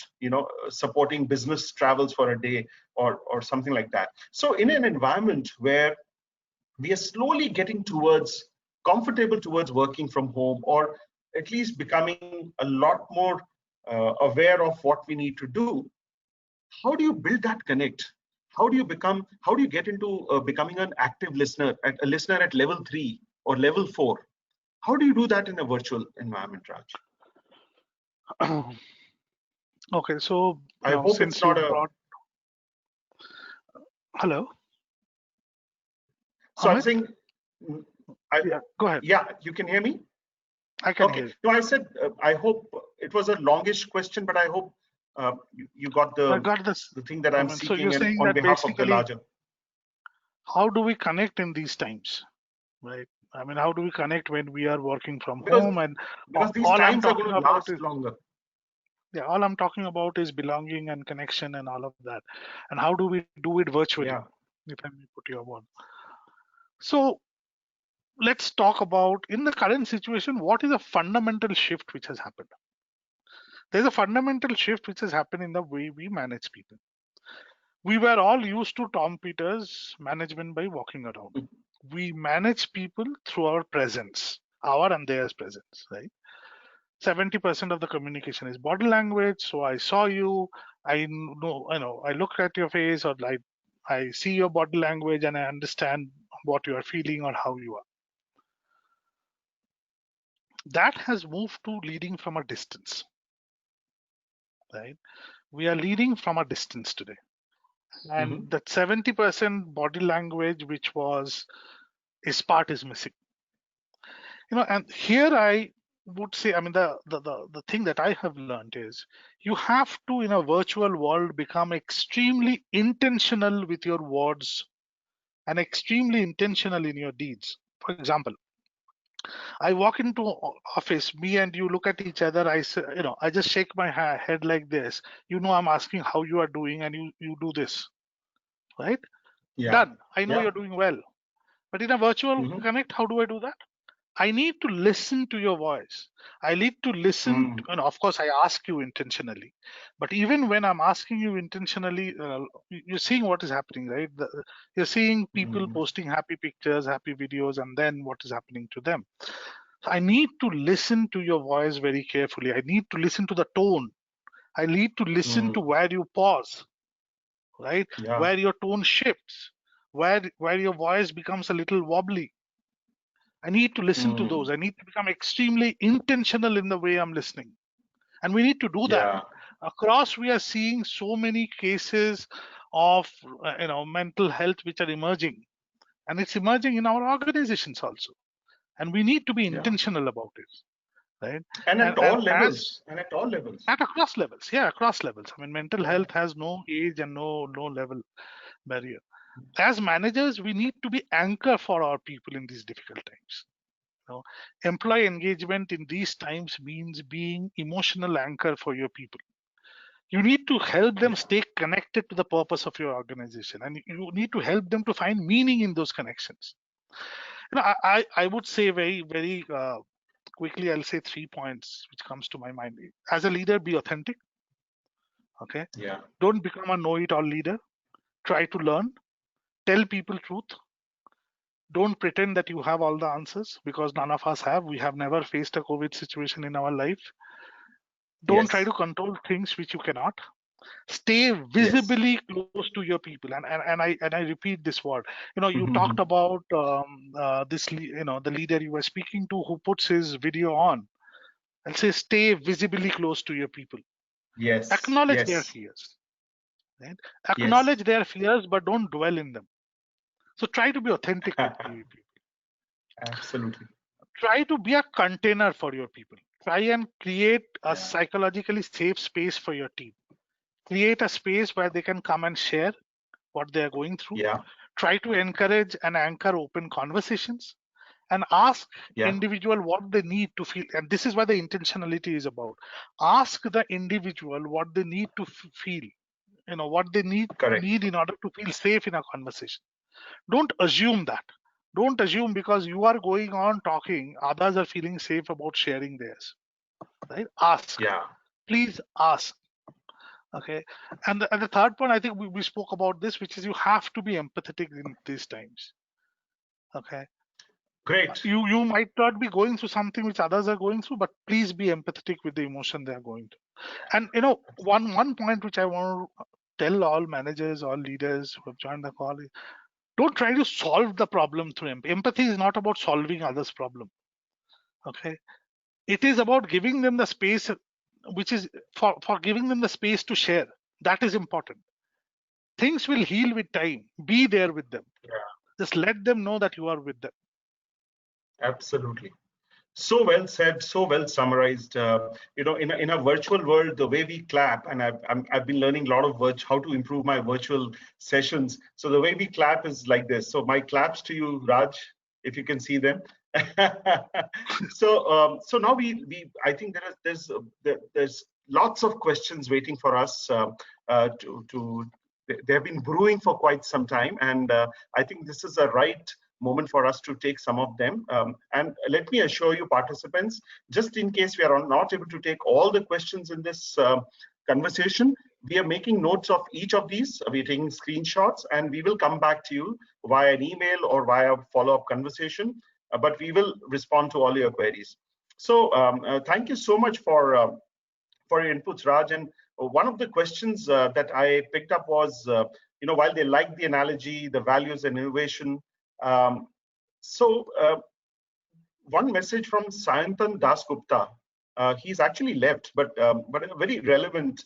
supporting business travels for a day or something like that. So in an environment where we are slowly getting comfortable towards working from home, or at least becoming a lot more aware of what we need to do, how do you build that connect? How do you get into becoming an active listener, a listener at level 3 or level 4? How do you do that in a virtual environment, Raj? Okay, so I hope since it's not you brought... Hello? So Amit? I'm saying, yeah, go ahead. Yeah, you can hear me? I can okay. hear you. No, I said, I hope it was a longish question, but I hope you got I got this. the thing that I'm So seeking you're saying on that behalf of the larger. How do we connect in these times, right? I mean, how do we connect when we are working from Because home? And these all I'm times are talking going to about last is longer. Yeah, all I'm talking about is belonging and connection and all of that. And how do we do it virtually? Yeah. If I may put your word. So let's talk about, in the current situation, what is a fundamental shift which has happened? There's a fundamental shift which has happened in the way we manage people. We were all used to Tom Peters management by walking around. We manage people through our presence, our and theirs presence, right? 70% of the communication is body language. So I saw you, I know, I look at your face, or I see your body language and I understand what you are feeling or how you are. That has moved to leading from a distance, right? We are leading from a distance today. And that 70% body language, which is missing. And here I would say, I mean, the thing that I have learned is you have to, in a virtual world, become extremely intentional with your words and extremely intentional in your deeds. For example, I walk into office, me and you look at each other. I say, I just shake my head like this. I'm asking how you are doing, and you do this, right? Yeah. Done. I know you're doing well. But in a virtual connect, how do I do that? I need to listen to your voice. I need to listen, and of course, I ask you intentionally. But even when I'm asking you intentionally, you're seeing what is happening, right? You're seeing people posting happy pictures, happy videos, and then what is happening to them. I need to listen to your voice very carefully. I need to listen to the tone. I need to listen to where you pause, right? Yeah. Where your tone shifts, where your voice becomes a little wobbly. I need to listen to those. I need to become extremely intentional in the way I'm listening. And we need to do that. Across, we are seeing so many cases of mental health which are emerging. And it's emerging in our organizations also. And we need to be intentional about it. right? And at all as levels. And at all levels. at across levels, yeah, across levels. I mean, mental health has no age and no level barrier. As managers, we need to be anchor for our people in these difficult times. You know, employee engagement in these times means being emotional anchor for your people. You need to help them stay connected to the purpose of your organization, and you need to help them to find meaning in those connections. You know, I would say very quickly, I'll say 3 points which comes to my mind. As a leader, be authentic. Okay. Yeah. Don't become a know-it-all leader. Try to learn. Tell people truth. Don't pretend that you have all the answers, because none of us have. We have never faced a COVID situation in our life. Don't try Yes. to control things which you cannot. Stay Yes. visibly close to your people, and I repeat this word. You know, you talked about the leader you were speaking to who puts his video on and say stay visibly close to your people. Yes. Acknowledge their Yes. fears, right? Yes. Acknowledge their fears, but don't dwell in them. So try to be authentic with your people. Absolutely. Try to be a container for your people. Try and create a psychologically safe space for your team. Create a space where they can come and share what they are going through. Yeah. Try to encourage and anchor open conversations, and ask Yeah. individual what they need to feel. And this is what the intentionality is about. Ask the individual what they need to feel, you know, what they need Correct. in order to feel safe in a conversation. Don't assume that. Don't assume because you are going on talking, others are feeling safe about sharing theirs. Right? Ask. Yeah. Please ask. Okay. And the third point, I think we spoke about this, which is you have to be empathetic in these times. Okay. Great. You might not be going through something which others are going through, but please be empathetic with the emotion they are going to. And you know, one point which I want to tell all managers, all leaders who have joined the call is, don't try to solve the problem through empathy. Empathy is not about solving others' problem. Okay. It is about giving them the space, which is for giving them the space to share. That is important. Things will heal with time. Be there with them. Yeah. Just let them know that you are with them. Absolutely. So well said, so well summarized. You know, in a virtual world, the way we clap, and I've been learning a lot of how to improve my virtual sessions. So the way we clap is like this. So my claps to you, Raj, if you can see them. So now I think there's lots of questions waiting for us to they have been brewing for quite some time, and I think this is a right moment for us to take some of them. And let me assure you, participants, just in case we are not able to take all the questions in this conversation, we are making notes of each of these. We're taking screenshots, and we will come back to you via an email or via follow-up conversation. But we will respond to all your queries. So thank you so much for your inputs, Raj. And one of the questions that I picked up was, you know, while they like the analogy, the values and innovation, one message from Sayantan Dasgupta. He's actually left, but a very relevant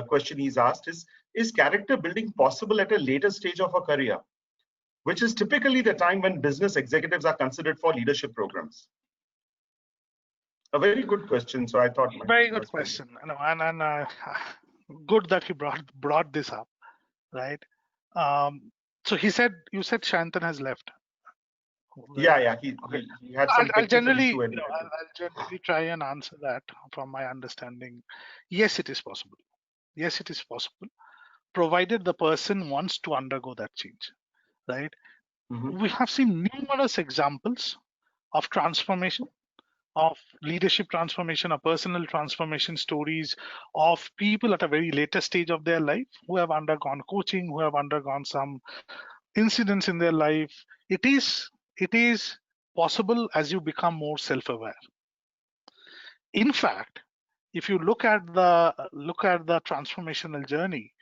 question he's asked is character building possible at a later stage of a career, which is typically the time when business executives are considered for leadership programs? A very good question. So I thought, Very good question. And good that he brought this up, right? So you said Shantan has left. Right? Yeah, he had some I'll generally, I'll generally try and answer that from my understanding. Yes, it is possible. Yes, it is possible, provided the person wants to undergo that change, right? We have seen numerous examples of transformation, of leadership transformation, or personal transformation stories of people at a very later stage of their life who have undergone coaching, who have undergone some incidents in their life. It is possible as you become more self-aware. In fact, if you look at the transformational journey,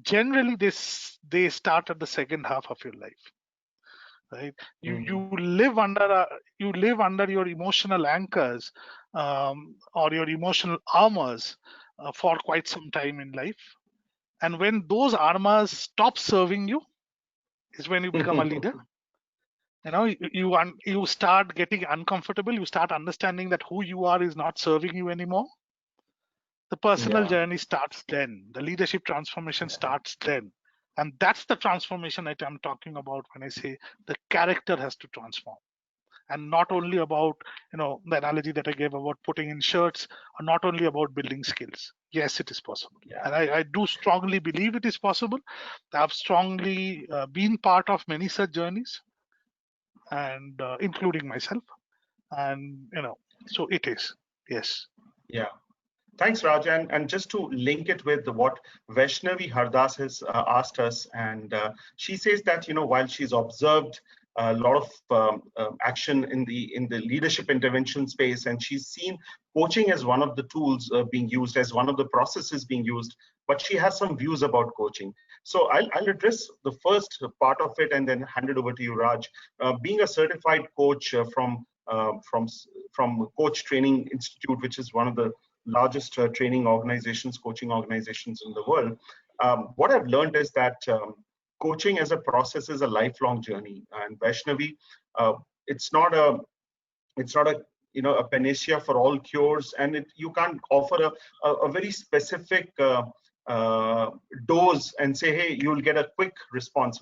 generally they start at the second half of your life, right? You live under your emotional anchors, or your emotional armors for quite some time in life, and when those armors stop serving you is when you become a leader. you start getting uncomfortable. You start understanding that who you are is not serving you anymore. The personal journey starts then. The leadership transformation starts then. And that's the transformation that I'm talking about when I say the character has to transform. And not only about, the analogy that I gave about putting in shirts, or not only about building skills. Yes, it is possible. And I do strongly believe it is possible. I've strongly been part of many such journeys, and including myself. And, so it is. Yes. Yeah. Thanks, Raj. And just to link it with what Vaishnavi Hardas has asked us, and she says that, while she's observed a lot of action in the leadership intervention space, and she's seen coaching as one of the tools being used, as one of the processes being used, but she has some views about coaching. So I'll address the first part of it and then hand it over to you, Raj. Being a certified coach from Coach Training Institute, which is one of the largest training organizations, coaching organizations in the world, what I've learned is that coaching as a process is a lifelong journey. And Vaishnavi, it's not a a panacea for all cures, and you can't offer a very specific dose and say, hey, you'll get a quick response,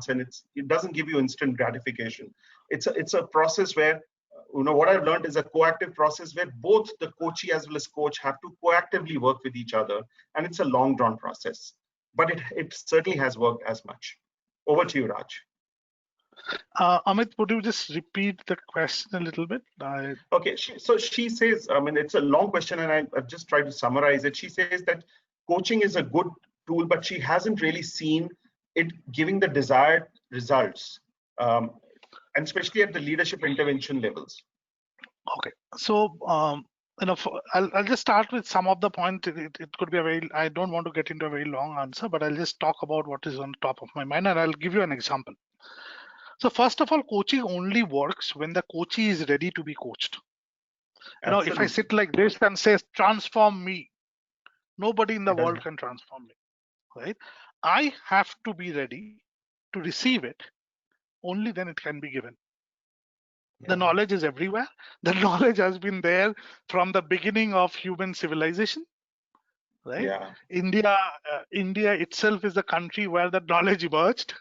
and it doesn't give you instant gratification. It's a process where, what I've learned is a coactive process where both the coachee as well as coach have to coactively work with each other, and it's a long drawn process, but it certainly has worked as much. Over to you, Raj. Amit, would you just repeat the question a little bit? Okay, so she says, it's a long question, and I've just tried to summarize it. She says that coaching is a good tool, but she hasn't really seen it giving the desired results, and especially at the leadership intervention levels. Okay, so I'll just start with some of the points. It could be I don't want to get into a very long answer, but I'll just talk about what is on top of my mind, and I'll give you an example. So first of all, coaching only works when the coachee is ready to be coached. If I sit like this and say, transform me, nobody in the world can transform me, right? I have to be ready to receive it. Only then it can be given. The knowledge is everywhere. The knowledge has been there from the beginning of human civilization, right? Yeah. India itself is the country where the knowledge emerged.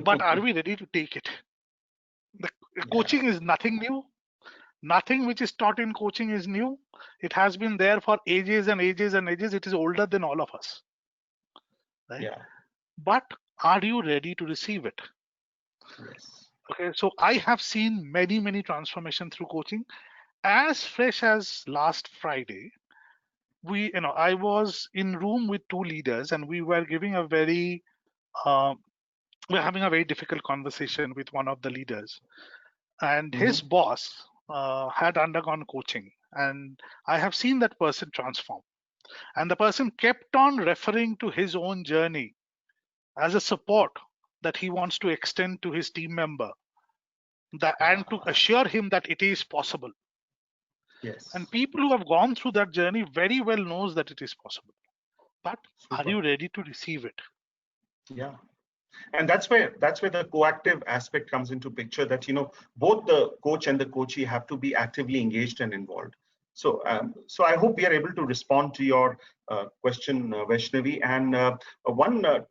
But are we ready to take it? The coaching is nothing new. Nothing which is taught in coaching is new. It has been there for ages and ages and ages. It is older than all of us, right? Yeah. But are you ready to receive it? Yes. Okay, so I have seen many transformation through coaching. As fresh as last Friday, I was in room with two leaders, and we were giving a we're having a very difficult conversation with one of the leaders, and his boss had undergone coaching, and I have seen that person transform, and the person kept on referring to his own journey as a support that he wants to extend to his team member, and to assure him that it is possible. Yes. And people who have gone through that journey very well knows that it is possible, but are you ready to receive it? Yeah. And that's where the coactive aspect comes into picture, that both the coach and the coachee have to be actively engaged and involved. So I hope we are able to respond to your question, Vaishnavi. And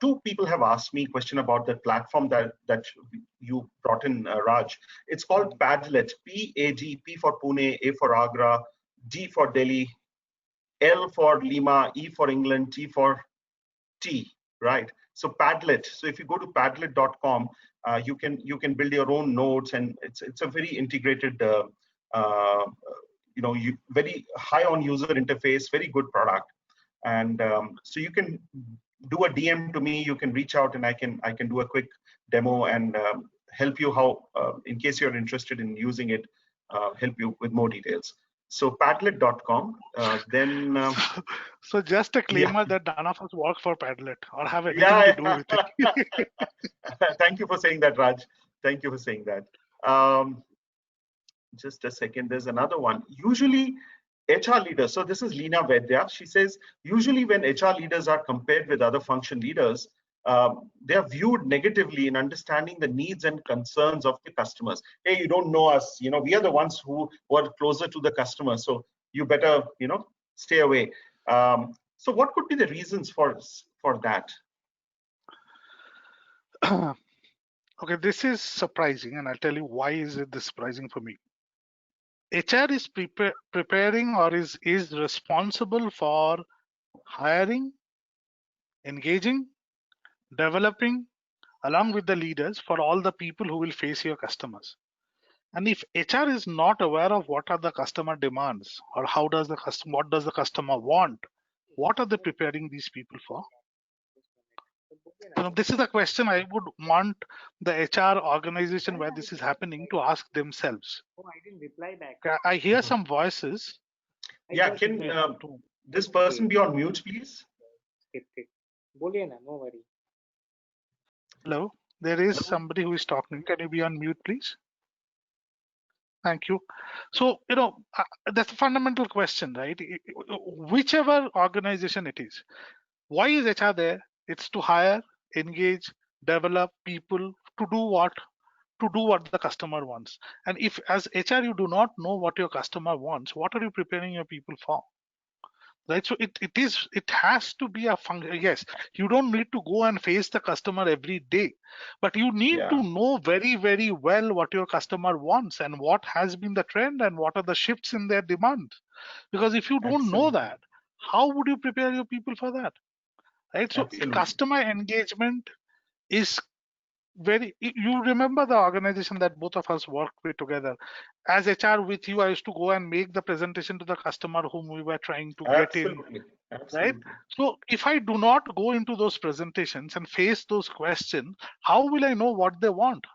two people have asked me a question about the platform that you brought in, Raj. It's called Padlet. PAD, P for Pune, A for Agra, D for Delhi, L for Lima, E for England, T for T, right? So Padlet. So if you go to padlet.com, you can build your own nodes, and it's a very integrated, very high on user interface, very good product. And so you can do a DM to me. You can reach out, and I can do a quick demo and help you how, in case you're interested in using it, help you with more details. So Padlet.com. So just a claimer that none of us work for Padlet or have anything to do with it. Thank you for saying that, Raj. Thank you for saying that. Just a second. There's another one. Usually, HR leaders. So this is Leena Vaidya. She says, usually when HR leaders are compared with other function leaders, they are viewed negatively in understanding the needs and concerns of the customers. Hey, you don't know us. We are the ones who are closer to the customer, so you better, stay away. So what could be the reasons for that? Okay, this is surprising, and I'll tell you why is it this surprising for me. HR is preparing or is responsible for hiring, engaging, developing, along with the leaders, for all the people who will face your customers. And if HR is not aware of what are the customer demands, or what does the customer want, what are they preparing these people for? This is a question I would want the HR organization where this is happening to ask themselves. Oh, I didn't reply back. I hear some voices. Yeah, can this person be on mute, please? बोलिए ना, no worry. Hello, there is somebody who is talking. Can you be on mute, please? Thank you. So, that's a fundamental question, right? Whichever organization it is, why is HR there? It's to hire, engage, develop people to do what? To do what the customer wants. And if as HR you do not know what your customer wants, what are you preparing your people for? Right, so it has to be a function. Yes, you don't need to go and face the customer every day, but you need to know very, very well what your customer wants and what has been the trend and what are the shifts in their demand. Because if you don't know that, how would you prepare your people for that? Right, so customer engagement is you remember the organization that both of us worked with together. As HR with you, I used to go and make the presentation to the customer whom we were trying to get in. Right? So if I do not go into those presentations and face those questions, how will I know what they want?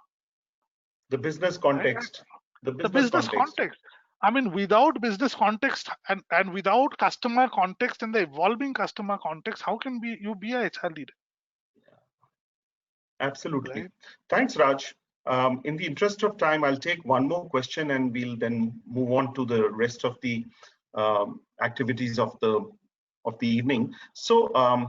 The business context. Right? The business context. I mean, without business context and without customer context and the evolving customer context, how can you be a HR leader? Absolutely. Right. Thanks, Raj. In the interest of time, I'll take one more question and we'll then move on to the rest of the activities of the evening. So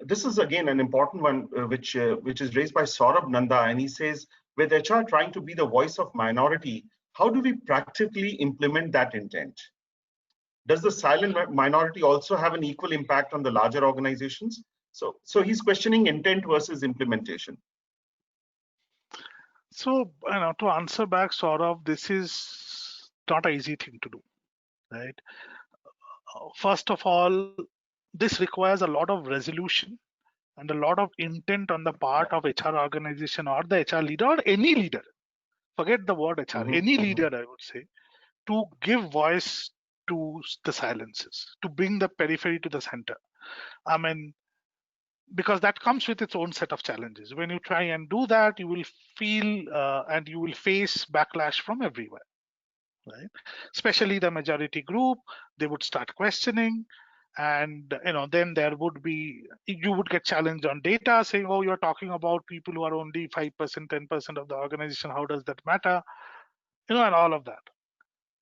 this is again an important one, which is raised by Saurabh Nanda, and he says, with HR trying to be the voice of minority, how do we practically implement that intent? Does the silent minority also have an equal impact on the larger organizations? So he's questioning intent versus implementation. So, to answer back, Saurabh, this is not an easy thing to do, right? First of all, this requires a lot of resolution and a lot of intent on the part of HR organization or the HR leader or any leader. Forget the word HR, any leader, I would say, to give voice to the silences, to bring the periphery to the center. I mean, because that comes with its own set of challenges. When you try and do that, you will feel and you will face backlash from everywhere, right? Especially the majority group, they would start questioning, and then there would be, you would get challenged on data saying, oh, you're talking about people who are only 5%, 10% of the organization. How does that matter? And all of that.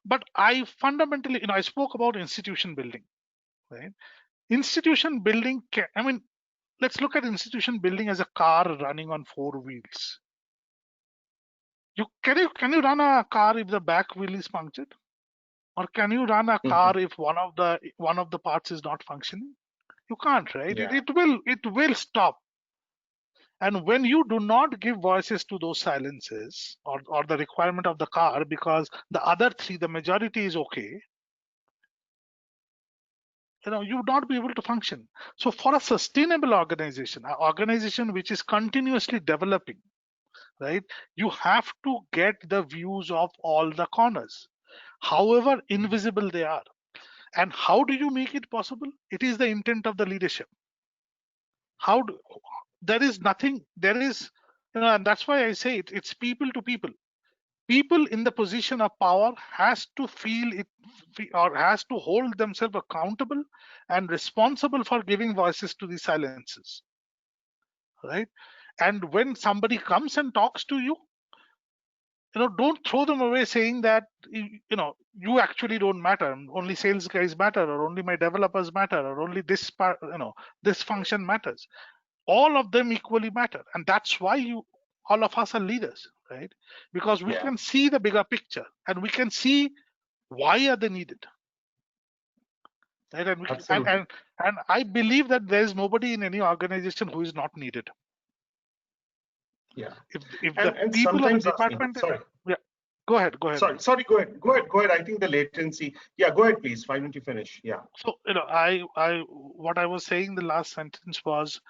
But I fundamentally, I spoke about institution building, right? Institution building, let's look at institution building as a car running on 4 wheels. Can you run a car if the back wheel is punctured? Or can you run a car if one of the parts is not functioning? You can't, right? Yeah. It will stop. And when you do not give voices to those silences or the requirement of the car, because the other three, the majority is okay, you would not be able to function. So for a sustainable organization, an organization which is continuously developing, right, you have to get the views of all the corners, however invisible they are. And how do you make it possible? It is the intent of the leadership. There is nothing, and that's why I say it's people to people. People in the position of power has to feel it or has to hold themselves accountable and responsible for giving voices to the silences, right? And when somebody comes and talks to you, don't throw them away saying that you actually don't matter, only sales guys matter, or only my developers matter, or only this part, this function matters. all of them equally matter, and that's why all of us are leaders, right? Because we can see the bigger picture and we can see why are they needed, right? And I believe that there is nobody in any organization who is not needed. Yeah. If And the people of the sometimes department, sorry. yeah, go ahead. Sorry, go ahead. I think the latency. Yeah, go ahead, please. Why don't you finish? Yeah. So, what I was saying, the last sentence was,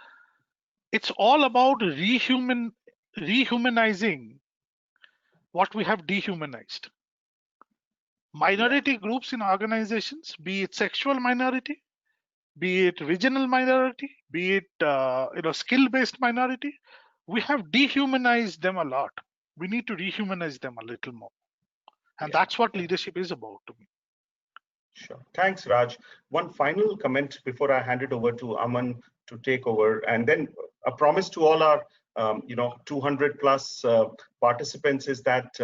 it's all about rehumanizing what we have dehumanized. Minority groups in organizations, be it sexual minority, be it regional minority, be it skill-based minority, we have dehumanized them a lot. We need to rehumanize them a little more, and that's what leadership is about to me. Sure. Thanks, Raj. One final comment before I hand it over to Aman to take over, and then a promise to all our 200 plus participants is that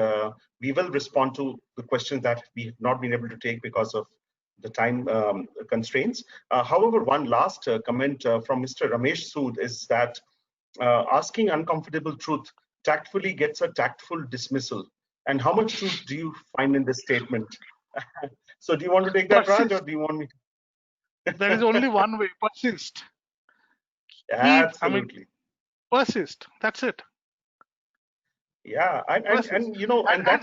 we will respond to the questions that we have not been able to take because of the time constraints. However, one last comment from Mr. Ramesh Sood is that asking uncomfortable truth tactfully gets a tactful dismissal. And how much truth do you find in this statement? So do you want to take that, Raj, or do you want me to? There is only one way: persist. Absolutely. Persist. That's it. Yeah, and that's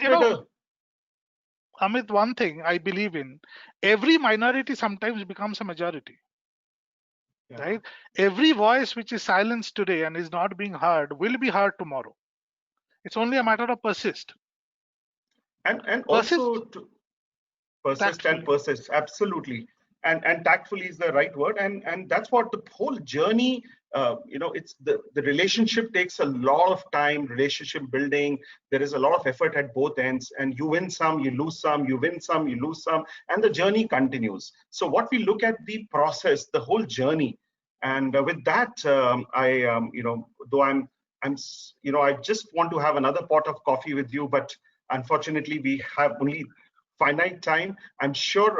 where Amit, one thing I believe in: every minority sometimes becomes a majority. Right? Every voice which is silenced today and is not being heard will be heard tomorrow. It's only a matter of persist. And also to persist and persist. Absolutely. And tactfully is the right word. And that's what the whole journey, it's the relationship takes a lot of time, relationship building. There is a lot of effort at both ends, and you win some, you lose some, you win some, you lose some, and the journey continues. So what we look at the process, the whole journey. And with that, I just want to have another pot of coffee with you, but unfortunately we have only finite time. I'm sure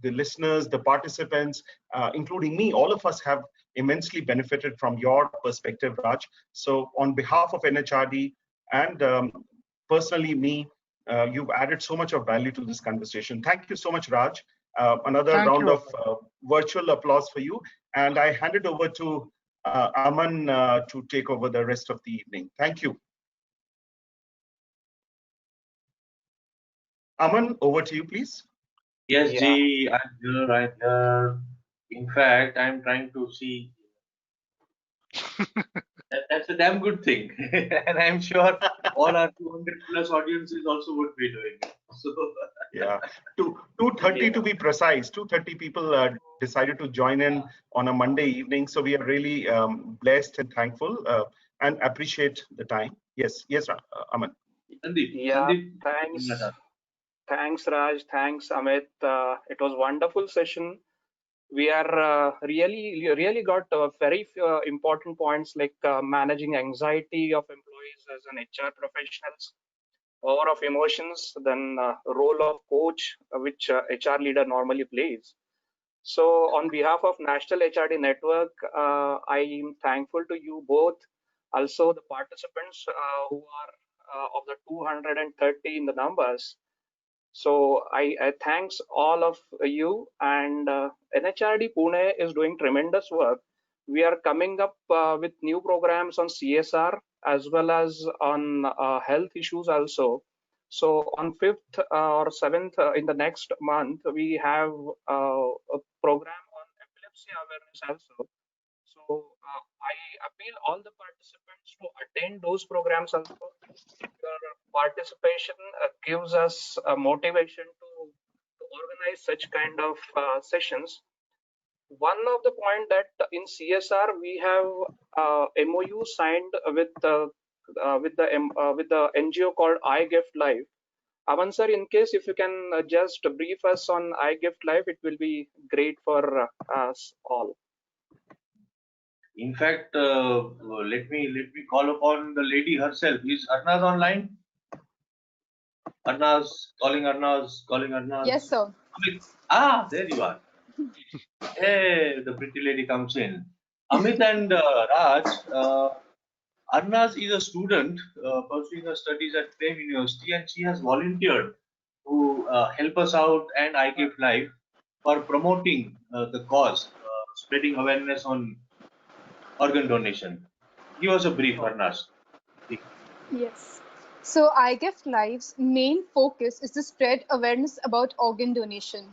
the listeners, the participants, including me, all of us have immensely benefited from your perspective, Raj. So on behalf of NHRD and personally me, you've added so much of value to this conversation. Thank you so much, Raj. Another round of virtual applause for you. And I hand it over to Aman to take over the rest of the evening. Thank you. Aman, over to you, please. Yes, G, I'm here. In fact, I'm trying to see. That's a damn good thing. And I'm sure all our 200 plus audiences also would be doing it. So, yeah, 230 to be precise. 230 people decided to join in on a Monday evening. So we are really blessed and thankful and appreciate the time. Yes, Aman. Sandeep. Thanks, Raj. Thanks, Amit. It was a wonderful session. We are really got very important points like managing anxiety of employees as an HR professionals, power of emotions, then role of coach, which HR leader normally plays. So on behalf of National HRD Network, I am thankful to you both, also the participants who are of the 230 in the numbers. So I thanks all of you, and NHRD Pune is doing tremendous work. We are coming up with new programs on CSR as well as on health issues also. So on 5th or 7th in the next month, we have a program on epilepsy awareness also. So I appeal all the participants to attend those programs also. Your participation gives us a motivation to organize such kind of sessions. One of the point that in CSR we have MOU signed with the NGO called iGift Life. Aman sir, in case if you can just brief us on iGift Life, it will be great for us all. In fact, let me call upon the lady herself. Is Arnaz online? Arnaz, calling Arnaz. Yes, sir. There you are. Hey, the pretty lady comes in. Amit and Raj, Arnaz is a student pursuing her studies at Prem University, and she has volunteered to help us out and I Give Life for promoting the cause, spreading awareness on organ donation. Give us a brief, Arnaz. Yes. So IGF Life's main focus is to spread awareness about organ donation.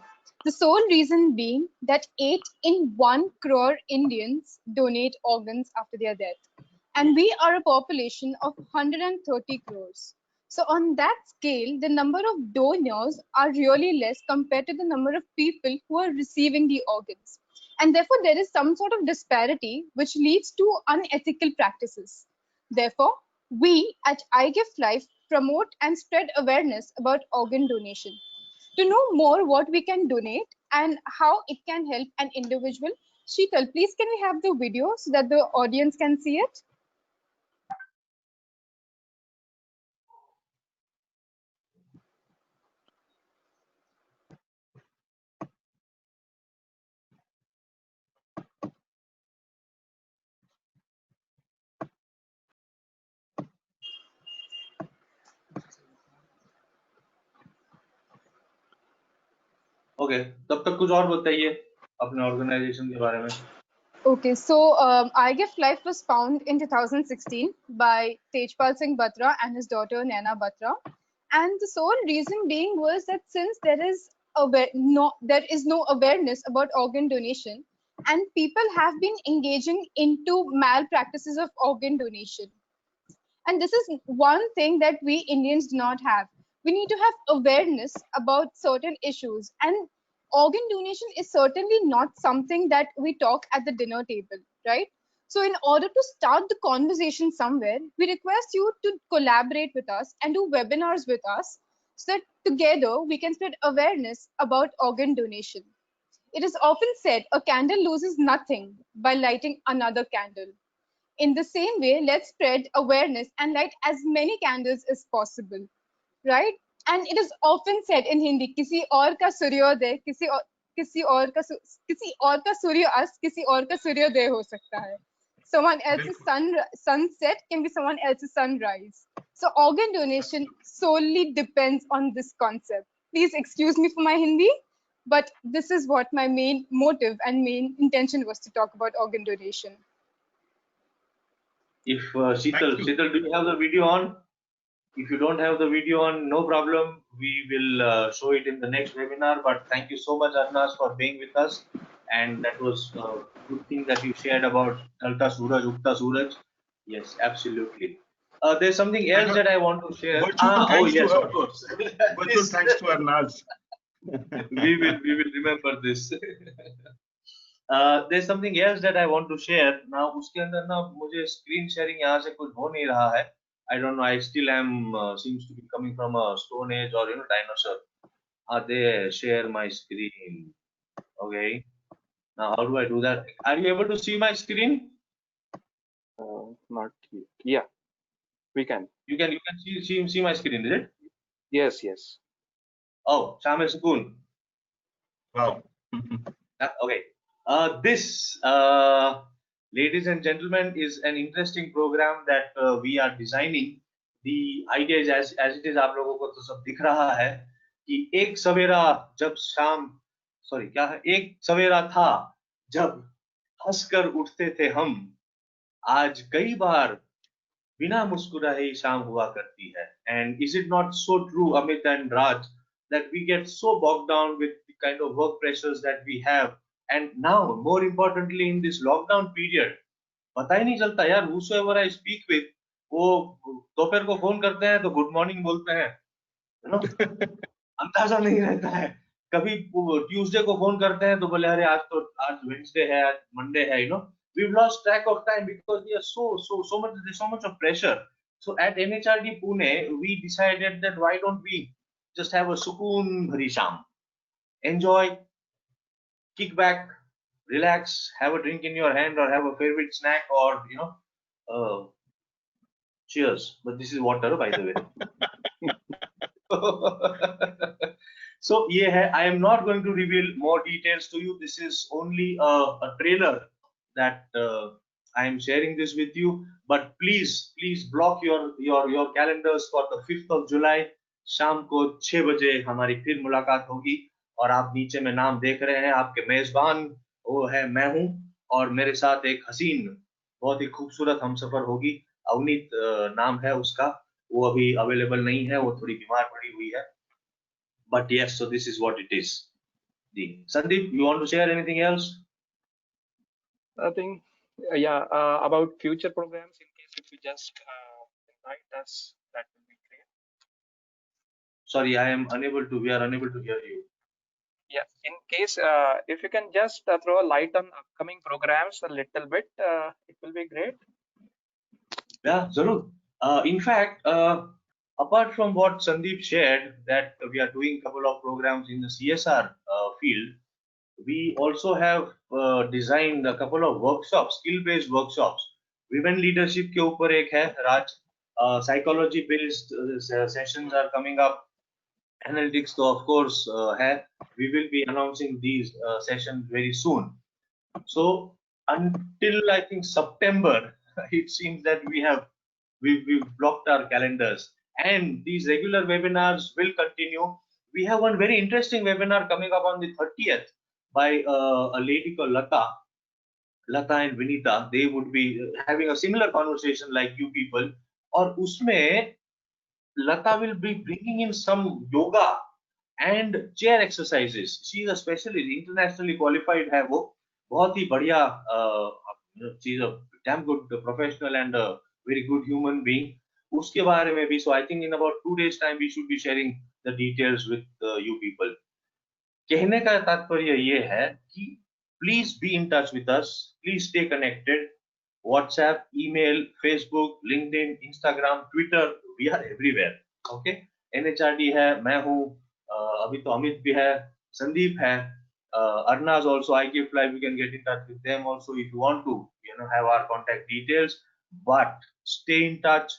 The sole reason being that 8 in 1 crore Indians donate organs after their death. And we are a population of 130 crores. So on that scale, the number of donors are really less compared to the number of people who are receiving the organs. And therefore, there is some sort of disparity which leads to unethical practices. Therefore, we at iGift Life promote and spread awareness about organ donation. To know more what we can donate and how it can help an individual, Sheetal, please can we have the video so that the audience can see it? Okay तब तक कुछ और बताइए अपने organisation के बारे में. Okay, so iGift Life was founded in 2016 by Tejpal Singh Batra and his daughter Naina Batra. And the sole reason being was that since there is no awareness about organ donation, and people have been engaging into malpractices of organ donation. And this is one thing that we Indians do not have. We need to have awareness about certain issues. And organ donation is certainly not something that we talk at the dinner table, right? So, in order to start the conversation somewhere, we request you to collaborate with us and do webinars with us so that together we can spread awareness about organ donation. It is often said a candle loses nothing by lighting another candle. In the same way, let's spread awareness and light as many candles as possible, right? And it is often said in Hindi, किसी और का सूर्योदय किसी और का सूर्य अस्त किसी और का सूर्योदय हो सकता है. Someone else's sunset can be someone else's sunrise. So organ donation solely depends on this concept. Please excuse me for my Hindi, but this is what my main motive and main intention was to talk about organ donation. If Sheetal, do you have the video on? If you don't have the video on, no problem. We will show it in the next webinar. But thank you so much, Arnaz, for being with us. And that was a good thing that you shared about Alta Suraj, Ukta Suraj. Yes, absolutely. There's something else that I want to share. Yes, of course. Virtual thanks to Arnaz. we will remember this. There's something else that I want to share. Now उसके अंदर ना मुझे screen sharing यहाँ से कुछ हो नहीं रहा है. I don't know. I still am seems to be coming from a stone age or dinosaur. They share my screen. Okay. Now how do I do that? Are you able to see my screen? Not yet. Yeah, we can. You can see my screen, is it? Yes, yes. Oh, Shame Sukoon. Wow. Okay. This, ladies and gentlemen, is an interesting program that we are designing. The idea is as it is. आप लोगों को तो सब दिख रहा है कि एक सवेरा जब शाम क्या है, एक सवेरा था जब हंसकर उठते थे हम, आज कई बार बिना मुस्कुराए ही शाम हुआ करती है. And is it not so true, Amit and Raj, that we get so bogged down with the kind of work pressures that we have, and now more importantly in this lockdown period, पता ही नहीं चलता यार. Whosoever I speak with, वो दोपहर को phone करते हैं तो गुड मॉर्निंग बोलते हैं, अंदाजा नहीं रहता है. कभी ट्यूसडे को फोन करते हैं तो बोले अरे आज वेडनेसडे है, आज मंडे है. We've lost track of time because we are there's so much of pressure. So at NHRD Pune, we decided that why don't we just have a sukoon bhari sham, enjoy, kick back, relax, have a drink in your hand or have a favorite snack or cheers. But this is water, by the way. So ये है, I am not going to reveal more details to you. This is only a trailer that I am sharing this with you. But please block your calendars for the 5th of July. शाम को 6 बजे हमारी फिर मुलाकात होगी। और आप नीचे में नाम देख रहे हैं, आपके मेजबान वो है मैं हूँ, और मेरे साथ एक हसीन बहुत ही खूबसूरत हमसफर होगी। अवनीत नाम है उसका, वो अभी अवेलेबल नहीं है, वो थोड़ी बीमार पड़ी हुई है। But yes, so this is what it is. Sandeep, you want to share anything else? I think, yeah, about future programs, in case if you just invite us, that will be great. Sorry, we are unable to hear you. Yeah, in case if you can just throw a light on upcoming programs a little bit, it will be great. Yeah, Zarur. In fact, apart from what Sandeep shared, that we are doing a couple of programs in the CSR field, we also have designed a couple of workshops, skill-based workshops. Women leadership के ऊपर एक है, Raj. Psychology-based sessions are coming up. Analytics, though, of course, है. We will be announcing these sessions very soon. So until I think September, it seems that we've blocked our calendars, and these regular webinars will continue. We have one very interesting webinar coming up on the 30th by a lady called Lata and Vinita. They would be having a similar conversation like you people. और उसमें Lata will be bringing in some yoga and chair exercises. She is a specialist, internationally qualified है वो, बहुत ही बढ़िया, she is a damn good professional and a very good human being. उसके बारे में भी, so I think in about 2 days time we should be sharing the details with you people. कहने का तात्पर्य ये है कि please be in touch with us, please stay connected. WhatsApp, email, Facebook, LinkedIn, Instagram, Twitter, we are everywhere. Okay? NHRD है, मैं हूँ, अभी तो अमित भी है, संदीप है, Arnaz also, I give live, you can get in touch with them also if you want to, have our contact details. But stay in touch,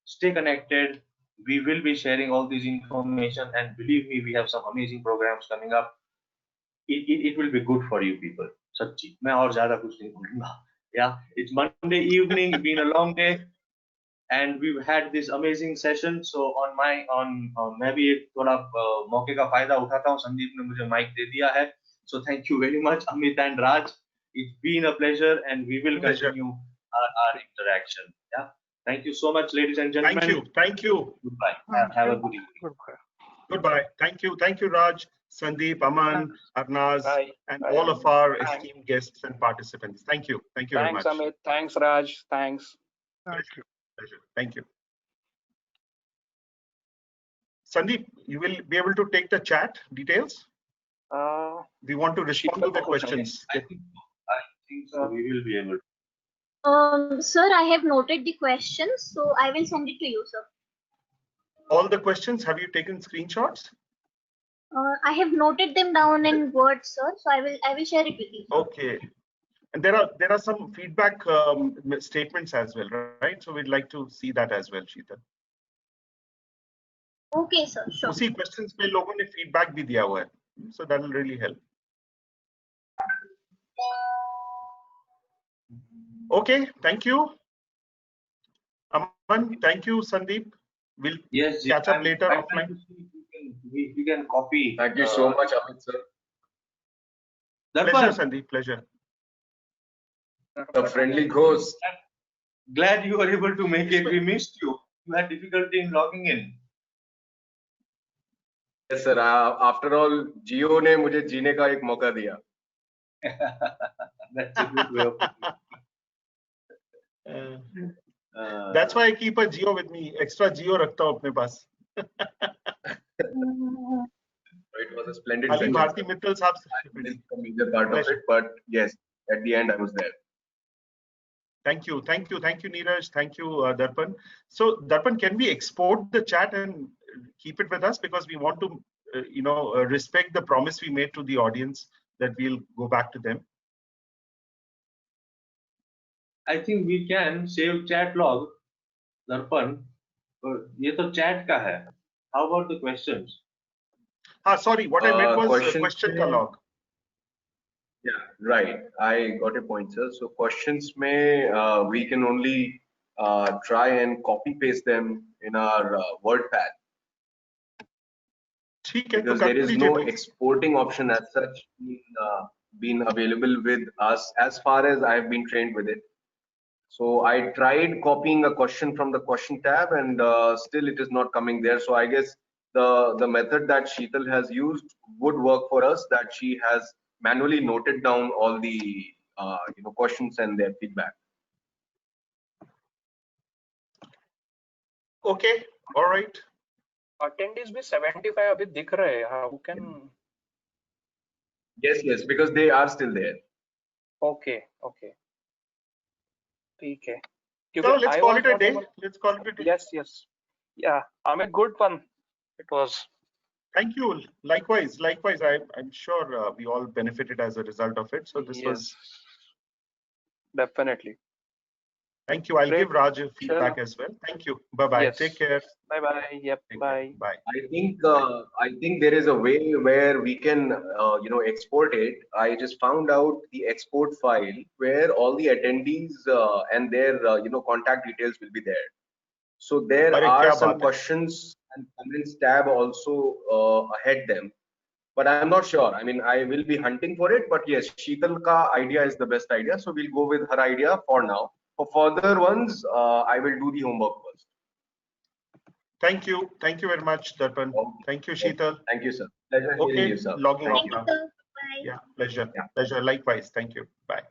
stay connected. We will be sharing all this information, and believe me, we have some amazing programs coming up. It will be good for you people. सच्ची, मैं और ज़्यादा कुछ नहीं बोलूँगा. Yeah, it's Monday evening. It's been a long day, and we've had this amazing session. So मैं भी एक थोड़ा मौके का फायदा उठाता हूँ. संदीप ने मुझे माइक दे दिया है. So thank you very much, Amit and Raj. It's been a pleasure, and we will continue our interaction. Yeah. Thank you so much, ladies and gentlemen. Thank you. Goodbye. Have a good evening. Goodbye. Thank you, Raj, Sandeep, Aman, Arnaz, and all of our esteemed guests and participants. Thank you very much. Thanks, Amit. Thanks, Raj. Thanks. Pleasure. Thank you. Sandeep, you will be able to take the chat details. We want to respond to the questions. I think so. We will be able to. Sir, I have noted the questions, so I will send it to you, sir. All the questions, have you taken screenshots? I have noted them down in Word, sir, so I will share it with you. Okay. And there are some feedback statements as well, right? So we'd like to see that as well, Sheetal. Okay, sir. Sure. उसी questions पे लोगों ने feedback भी दिया हुआ है, so that will really help. Okay, thank you, Aman. Thank you, Sandeep. We'll catch up later offline. We can copy. Thank you so much, Amit sir. Pleasure, Sandeep. Pleasure. The friendly ghost. Glad you were able to make it. We missed you. You had difficulty in logging in. Yes, sir. After all, Jio ने मुझे जीने का एक मौका दिया. That's a good way of That's why I keep a Jio with me. Extra Jio रखता हूँ अपने पास. It was a splendid Ali session. Bharti Mittal साहब. I missed a major part of it, but yes, at the end I was there. Thank you, Neeraj. Thank you, Darpan. So, Darpan, can we export the chat and keep it with us, because we want to, respect the promise we made to the audience that we'll go back to them. I think we can save chat log, Darpan. ये तो chat का है. How about the questions? Sorry, what I meant was Questions question में, log. yeah, right. I got a point, sir. So questions may we can only try and copy paste them in our WordPad ठीक है, तो because कर there is दीजिए no please. exporting option as such been available with us as far as I've been trained with it. So I tried copying a question from the question tab and still it is not coming there. So I guess the method that Sheetal has used would work for us, that she has manually noted down all the questions and their feedback. Okay, all right. Attendees भी 75 अभी दिख रहे हैं. How can? Yes, because they are still there. Okay. ठीक है. So let's I call was it a not day. able- Let's call it a day. Yes. Yeah, Amit, good fun. It was. Thank you. Likewise. I'm sure we all benefited as a result of it. So this was. Definitely. Thank you. I'll Great. give Raj feedback Chalo. as well. Thank you. Bye-bye. Yes. Take care. Bye. Yep. Take Bye. care. Bye. I think there is a way where we can export it. I just found out the export file where all the attendees and their contact details will be there. So there Arey, are kya some baat hai. questions and comments tab also ahead them, but I'm not sure. I mean, I will be hunting for it, but yes, Sheetal ka idea is the best idea, so we'll go with her idea for now. For further ones, I will do the homework first. Thank you very much, Darpan. Okay. Thank you, Sheetal. Thank you, sir. Pleasure hearing Okay, you, sir. logging off Thank you, now. sir. Bye. Yeah, pleasure. Likewise. Thank you. Bye.